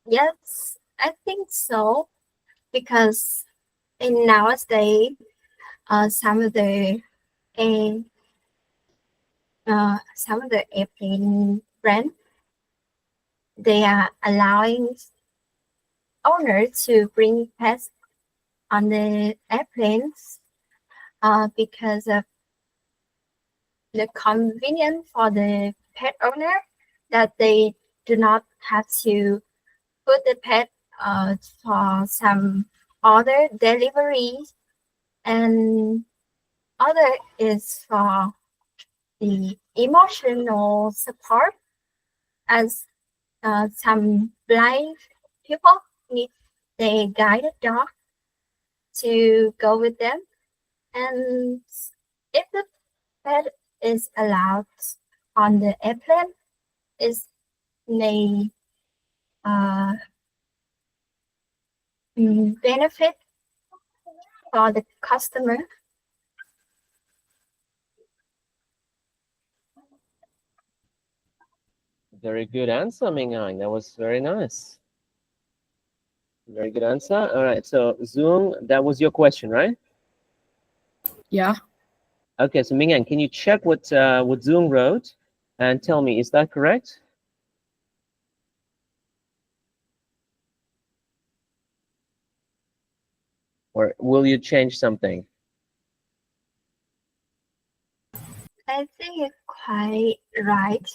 Yes, I think so because in nowadays, some of the a some of the airplane brand, they are allowing owners to bring pets on the airplanes because of the convenience for the pet owner, that they do not have to put the pet for some other deliveries, and other is for the emotional support, as some blind people need their guided dog to go with them. And if the pet is allowed on the airplane, it may benefit for the customer. Very good answer, Ming Yang. That was very nice. Very good answer. All right, so Zoom, that was your question, right? Yeah. Okay, so Ming Yang, can you check what Zoom wrote and tell me, is that correct? Or will you change something? I think it's quite right.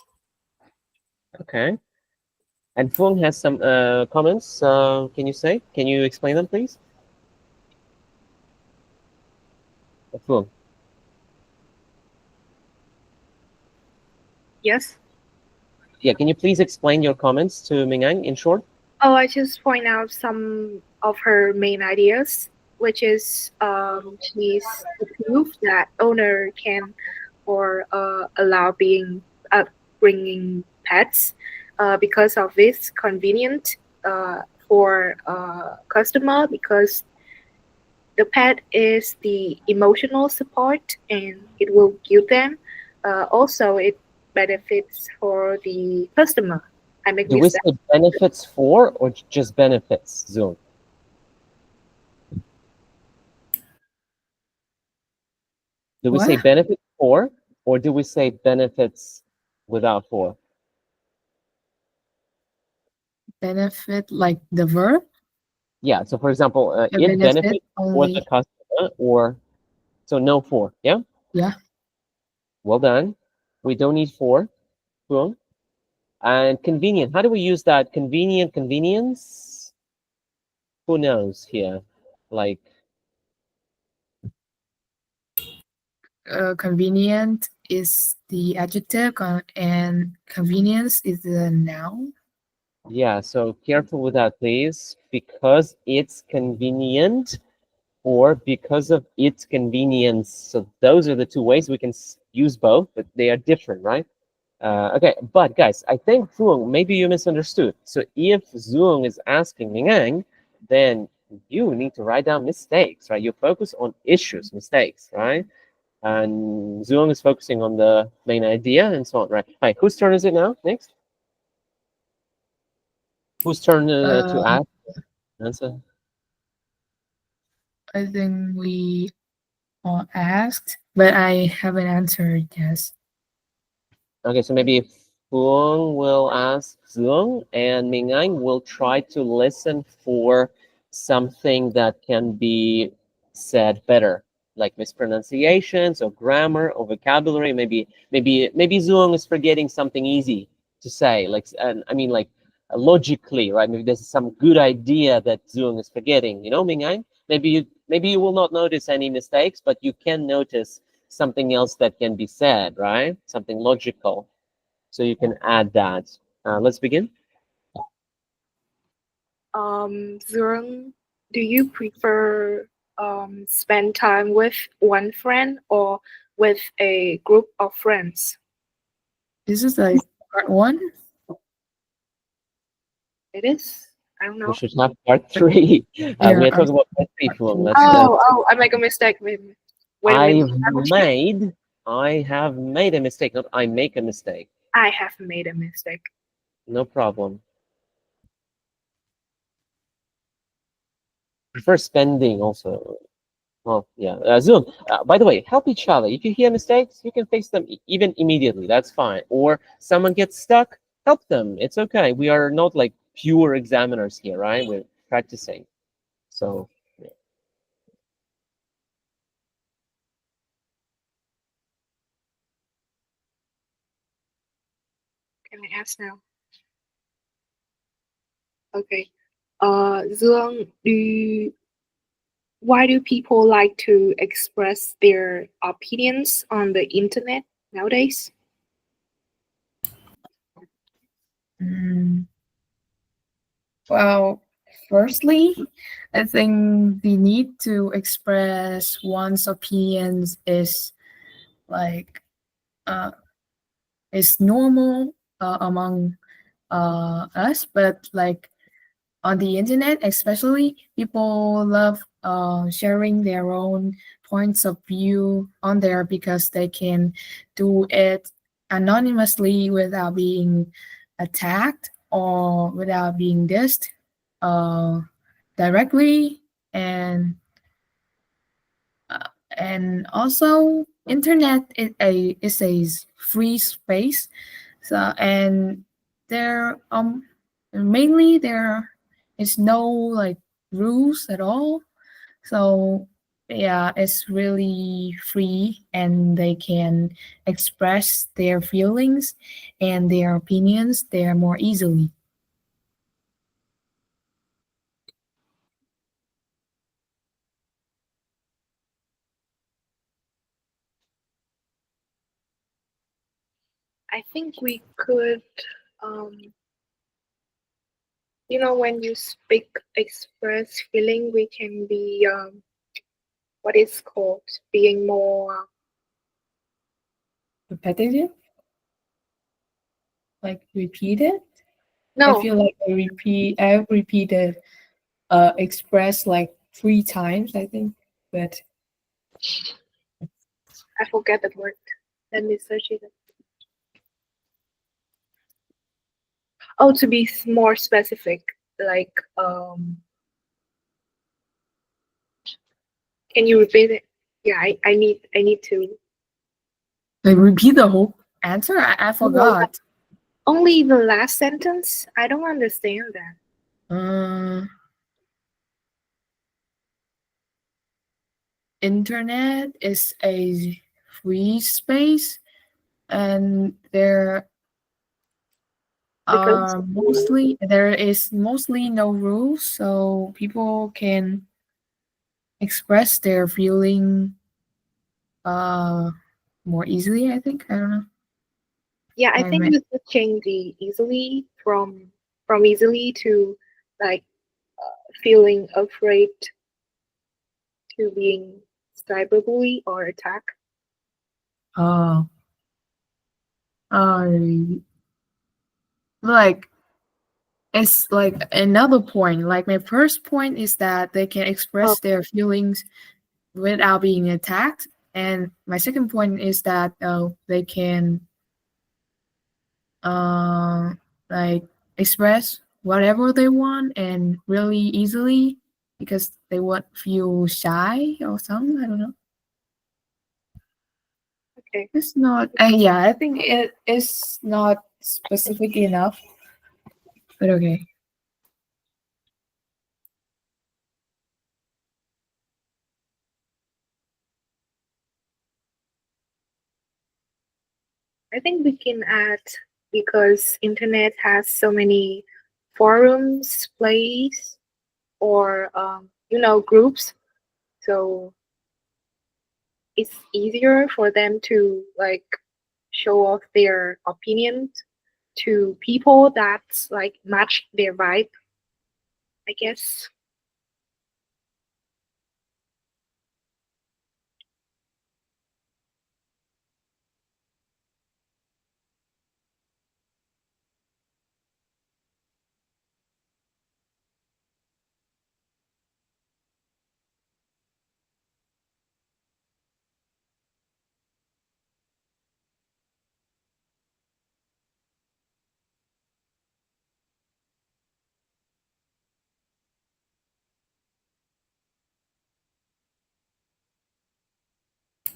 Okay. And Fung has some comments. Can you explain them, please? Fung. Yes. Yeah, can you please explain your comments to Ming Yang in short? Oh, I just point out some of her main ideas, which is she's the proof that owner can or allow bringing pets because of this convenient for customer, because the pet is the emotional support and it will give them. Also, it benefits for the customer. I make Do we this. say benefits for or just benefits, Zoom? Do we say What? benefits for, or do we say benefits without for? Benefit like the verb? Yeah. So for example, The it benefit benefits for the only. customer, or so no for. Yeah. Yeah. Well done. We don't need for. Boom. And convenient. How do we use that? Convenient, convenience. Who knows here? Like, Convenient is the adjective and convenience is the noun. yeah. So careful with that, please, because it's convenient or because of its convenience. So those are the two ways we can use both, but they are different, right? Okay, but guys, I think Zuong, maybe you misunderstood. So if Zuong is asking Mingang, then you need to write down mistakes, right? You focus on issues, mistakes, right? And Zuong is focusing on the main idea and so on, right? Hi, whose turn is it now? Next? Whose turn to Uh, ask? Answer? I think we all asked, but I haven't answered yes. Okay, so maybe Fuong will ask Zuong, and Mingang will try to listen for something that can be said better, like mispronunciations or grammar or vocabulary. Maybe Zuong is forgetting something easy to say, like, and I mean, like, logically, right? Maybe there's some good idea that Zuong is forgetting. You know, Mingang. Maybe you will not notice any mistakes, but you can notice something else that can be said, right? Something logical. So you can add that. Let's begin. Zurung, do you prefer spend time with one friend or with a group of friends? This is like part one. It is. I don't We know. should have part three. Yeah. We are talking about part three, Fuong. Let's. Oh, I make a mistake. Wait a minute. Wait a minute. I have made a mistake. Not I make a mistake. I have made a mistake. No problem. Prefer spending also. Well, yeah. Zoom. By the way, help each other. If you hear mistakes, you can fix them even immediately. That's fine. Or someone gets stuck, help them. It's okay. We are not like pure examiners here, right? We're practicing. So, yeah. Can I ask now? Okay. Zurung, why do people like to express their opinions on the internet nowadays? Well, firstly, I think the need to express one's opinions is like is normal among us, but like on the internet, especially, people love sharing their own points of view on there because they can do it anonymously without being attacked or without being dissed uh, directly, and also internet is a free space, so and there mainly there is no like rules at all, so yeah, it's really free and they can express their feelings and their opinions there more easily. I think we could, um, when you speak, express feeling, we can be, what is called, being more, Repetitive, like repeat it. I no, feel like I've repeated express like 3 times, I think, but I forget the word. Let me search it. Oh, to be more specific, like, can you repeat it? Yeah, I need to. Like repeat the whole answer. I forgot. Only the last sentence. I don't understand that. Internet is a free space, and there is mostly no rules, so people can express their feeling more easily. I think. I don't know. Yeah, I I think meant- we could change the easily from easily to like feeling afraid to being cyberbully or attack. Oh, like it's like another point. Like my first point is that they can express their feelings without being attacked, and my second point is that they can like express whatever they want and really easily because they won't feel shy or something. I don't know. Okay. It's not. Yeah, I think it is not specific enough. But okay. I think we can add because internet has so many forums, plays, or groups, so it's easier for them to like show off their opinions to people that's like match their vibe, I guess.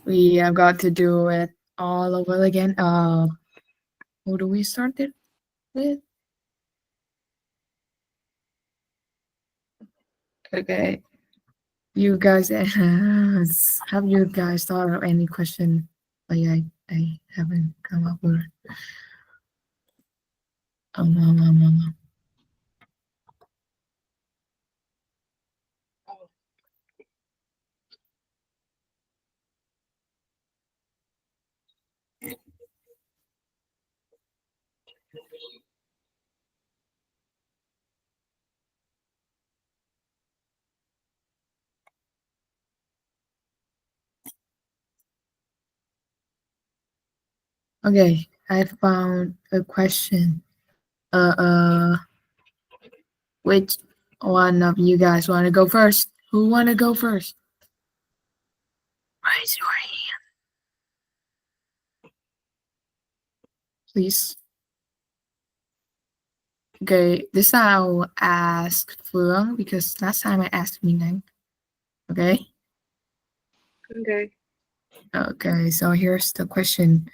We have got to do it all over again. Who do we start it with? Okay. You guys have you guys thought of any question? Like I haven't come up with. Um. Okay, I found a question. Which one of you guys want to go first? Who want to go first? Raise your hand, please. Okay, this time I will ask Phương because last time I asked Minang. Okay. Okay. Okay, so here's the question.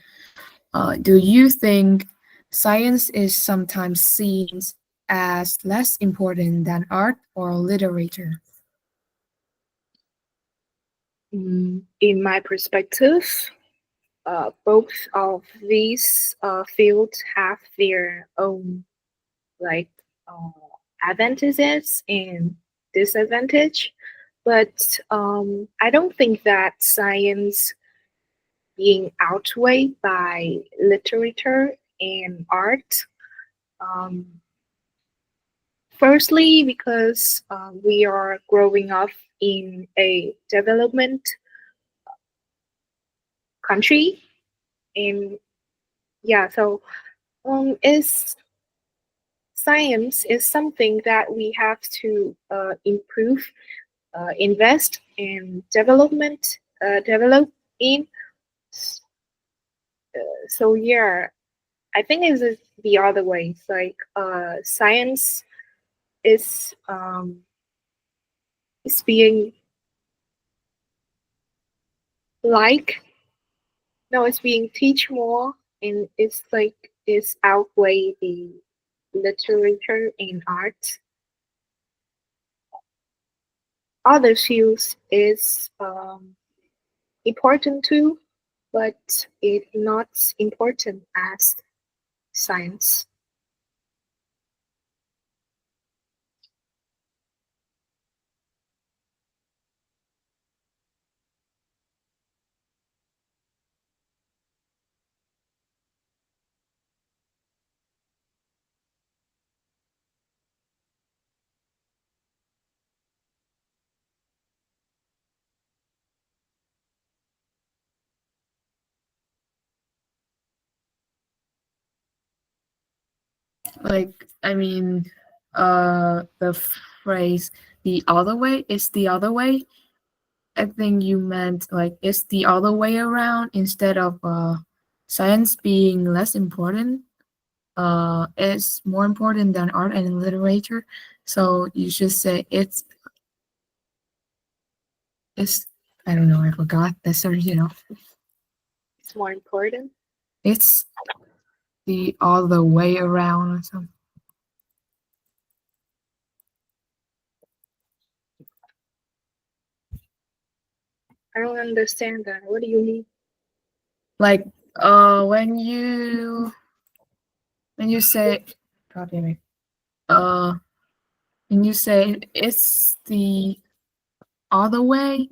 Do you think science is sometimes seen as less important than art or literature? In my perspective, both of these fields have their own like advantages and disadvantage, but I don't think that science being outweighed by literature and art. Um, Firstly, because we are growing up in a development country, and yeah, so is science is something that we have to improve, invest in develop in. So yeah, I think it's the other way. It's like science is being Like no, it's being teach more, and it's like it's outweigh the literature and art. Other fields is important too, but it's not important as science. Like, I mean, the phrase "the other way" is the other way. I think you meant like it's the other way around instead of science being less important. It's more important than art and literature. So you should say it's I don't know, I forgot. That's sort of, It's more important. it's the other way around or something. I don't understand that. What do you mean? Like when you say, God damn it. When you say it's the other way,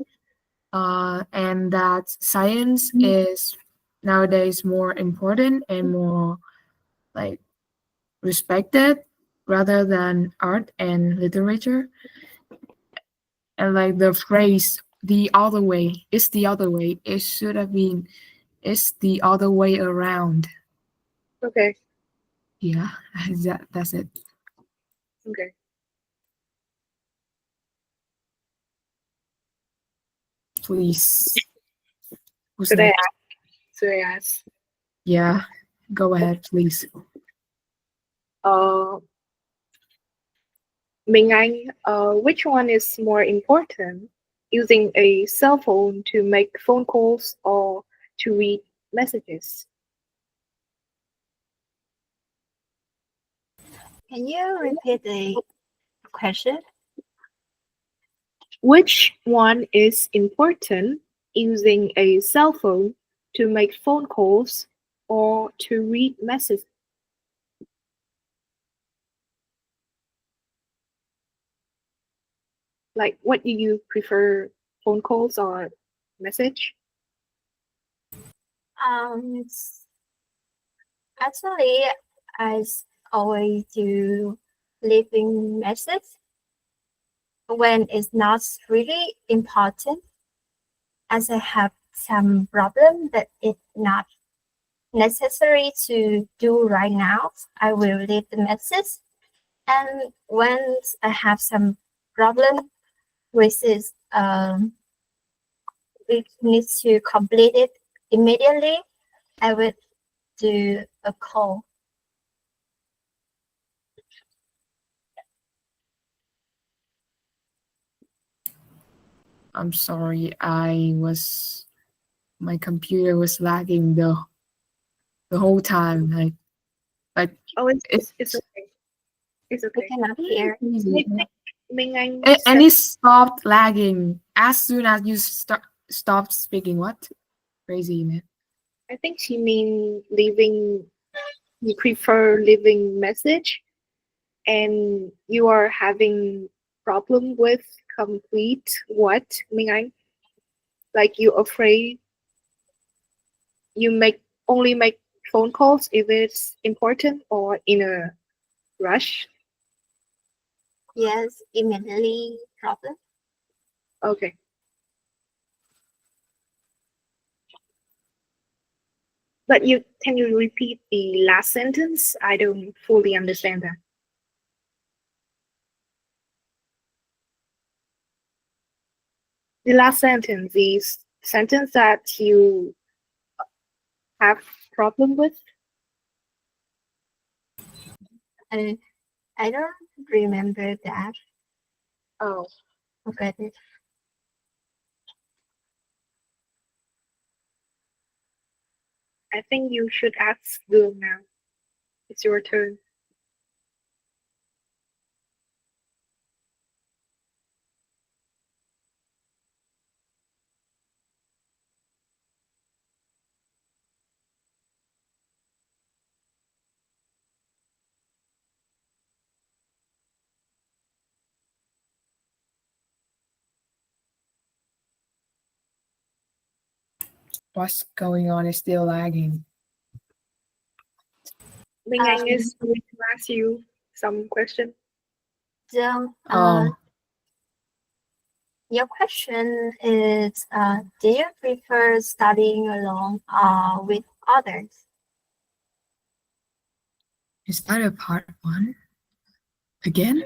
and that science is nowadays more important and more like respected rather than art and literature. And like the phrase "the other way" is the other way. It should have been "it's the other way around." Okay, Yeah, that's it. okay. Please. Who's Should I next? ask? Should I ask? Yeah, go ahead, please. Uh, Ming Anh, which one is more important? Using a cell phone to make phone calls or to read messages? Can you repeat the question? Which one is important? Using a cell phone to make phone calls or to read messages? Like, what do you prefer, phone calls or message? It's actually, always do leaving message when it's not really important, as I have some problem that it's not necessary to do right now. I will leave the message, and once I have some problem with this, we need to complete it immediately, I will do a call. I'm sorry, my computer was lagging the whole time. Like Oh, it's it's okay. It's We okay. cannot hear. crazy. Ming Anh And said, it stopped lagging as soon as you stopped speaking. What? Crazy, man. I think she mean leaving. You prefer leaving message, and you are having problem with complete what, Ming Anh? Like you afraid you only make phone calls if it's important or in a rush? Yes, immediately problem. Okay. But can you repeat the last sentence? I don't fully understand that. The last sentence, the sentence that you have problem with? And I don't remember that. Oh, Forget it. I think you should ask Zoom now. It's your turn. What's going on? It's still lagging. Ming Anh is going to ask you some question. So, Oh, your question is, do you prefer studying alone or with others? is that a part one? Again?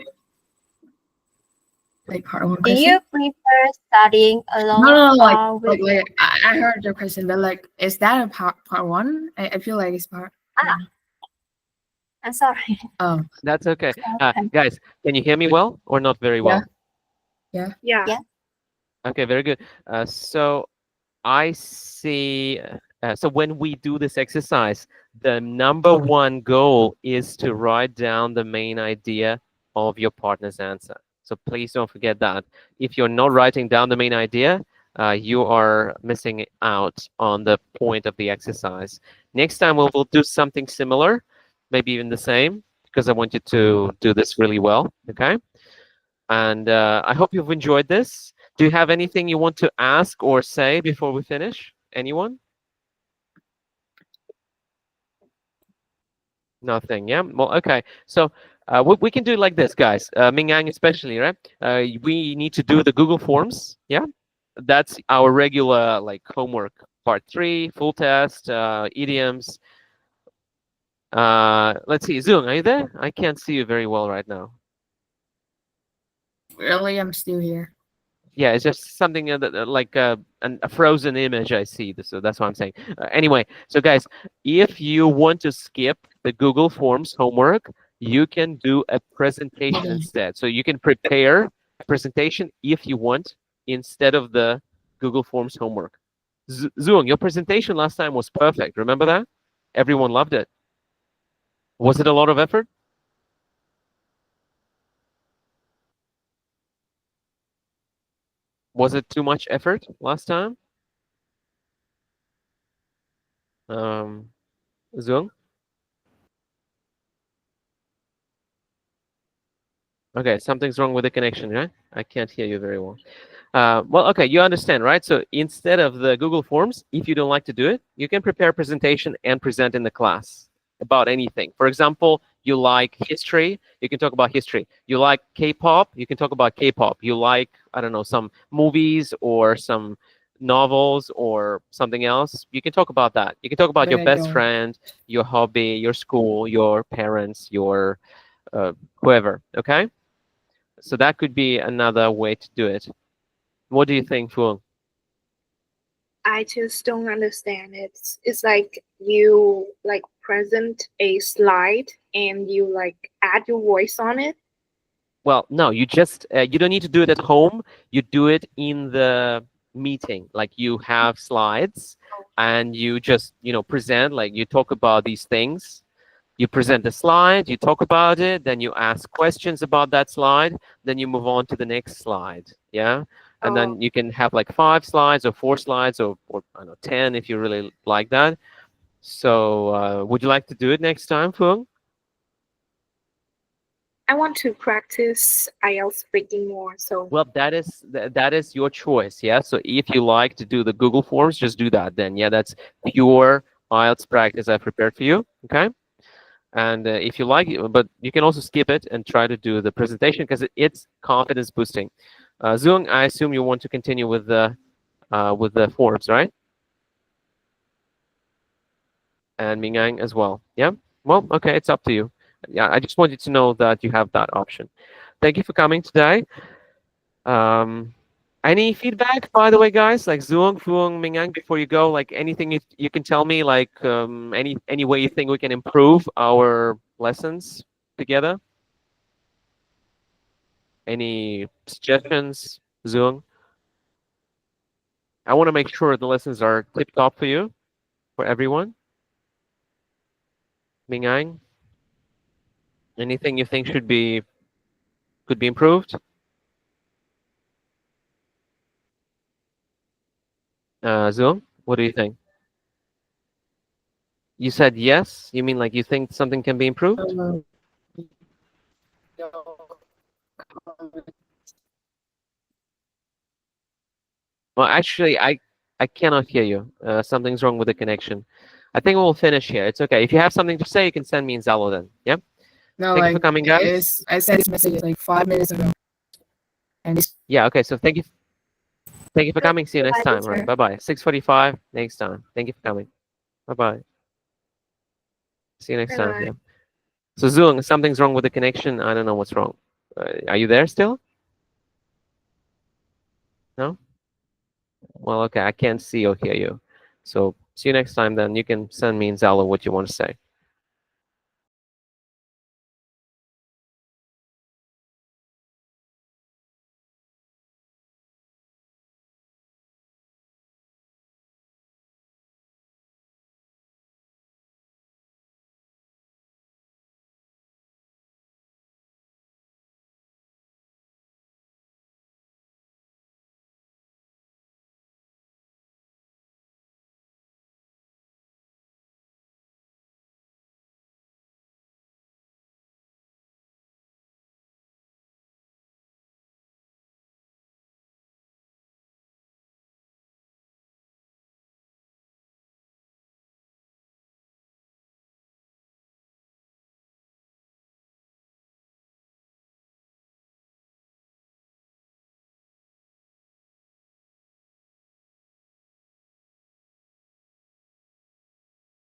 Like part one Do question? you prefer studying alone No, or like, with I heard your question, but like, is that a part one? I feel like it's part one. I'm sorry. Oh, That's okay. Okay. Guys, can you hear me well or not very well? yeah. Yeah. Yeah. Okay, very good. So I see. So when we do this exercise, the number one goal is to write down the main idea of your partner's answer. So please don't forget that. If you're not writing down the main idea, you are missing out on the point of the exercise. Next time we'll do something similar, maybe even the same, because I want you to do this really well. Okay. And I hope you've enjoyed this. Do you have anything you want to ask or say before we finish? Anyone? Nothing. Yeah. Well, okay. So we can do it like this, guys. Ming Yang especially, right? We need to do the Google Forms. Yeah. That's our regular like homework. Part 3, full test, idioms. Let's see. Zung, are you there? I can't see you very well right now. Really, I'm still here. Yeah, it's just something like a frozen image I see. So that's what I'm saying. Anyway, so guys, if you want to skip the Google Forms homework, you can do a presentation Okay. instead. So you can prepare a presentation if you want instead of the Google Forms homework. Zuong, your presentation last time was perfect. Remember that? Everyone loved it. Was it a lot of effort? Was it too much effort last time? Zuong? Okay, something's wrong with the connection, right? I can't hear you very well. Well, okay, you understand, right? So instead of the Google Forms, if you don't like to do it, you can prepare a presentation and present in the class about anything. For example, you like history, you can talk about history. You like K-pop, you can talk about K-pop. You like, I don't know, some movies or some novels or something else, you can talk about that. You can talk about But your I best don't. friend, your hobby, your school, your parents, your whoever, okay? So that could be another way to do it. What do you think, Fuong? I just don't understand. It's like you like present a slide and you like add your voice on it. Well, no, you just you don't need to do it at home. You do it in the meeting. Like you have slides, and you just present. Like you talk about these things. You present the slide. You talk about it. Then you ask questions about that slide. Then you move on to the next slide. Yeah, and Oh, then you can have like 5 slides or 4 slides or I don't know 10 if you really like that. So would you like to do it next time, Fuong? I want to practice IELTS speaking more. So Well, that is your choice, yeah. So if you like to do the Google Forms, just do that. Then, yeah, that's pure IELTS practice I prepared for you. Okay, and if you like it, but you can also skip it and try to do the presentation because it's confidence boosting. Zung, I assume you want to continue with the forms, right? And Mingang as well. Yeah. Well, okay, it's up to you. Yeah, I just wanted to know that you have that option. Thank you for coming today. Any feedback, by the way, guys? Like Zuong, Fuong, Mingang, before you go, like anything you can tell me, like any way you think we can improve our lessons together? Any suggestions, Zuong? I want to make sure the lessons are tip top for you, for everyone. Mingang? Anything you think could be improved? Zoom, what do you think? You said yes? You mean like you think something can be improved? No. Well, actually, I cannot hear you. Something's wrong with the connection. I think we'll finish here. It's okay. If you have something to say, you can send me in Zalo then. Yeah? No, Thank you for like coming, guys. I sent this message like 5 minutes ago, and it's Yeah, okay. So thank you for coming. See you next Bye, time. All right. teacher. Bye-bye. 6:45 next time. Thank you for coming. Bye-bye. See you next time. Bye-bye. Yeah. So Zoom, something's wrong with the connection. I don't know what's wrong. Are you there still? No? Well, okay. I can't see or hear you. So see you next time then. You can send me in Zalo what you want to say.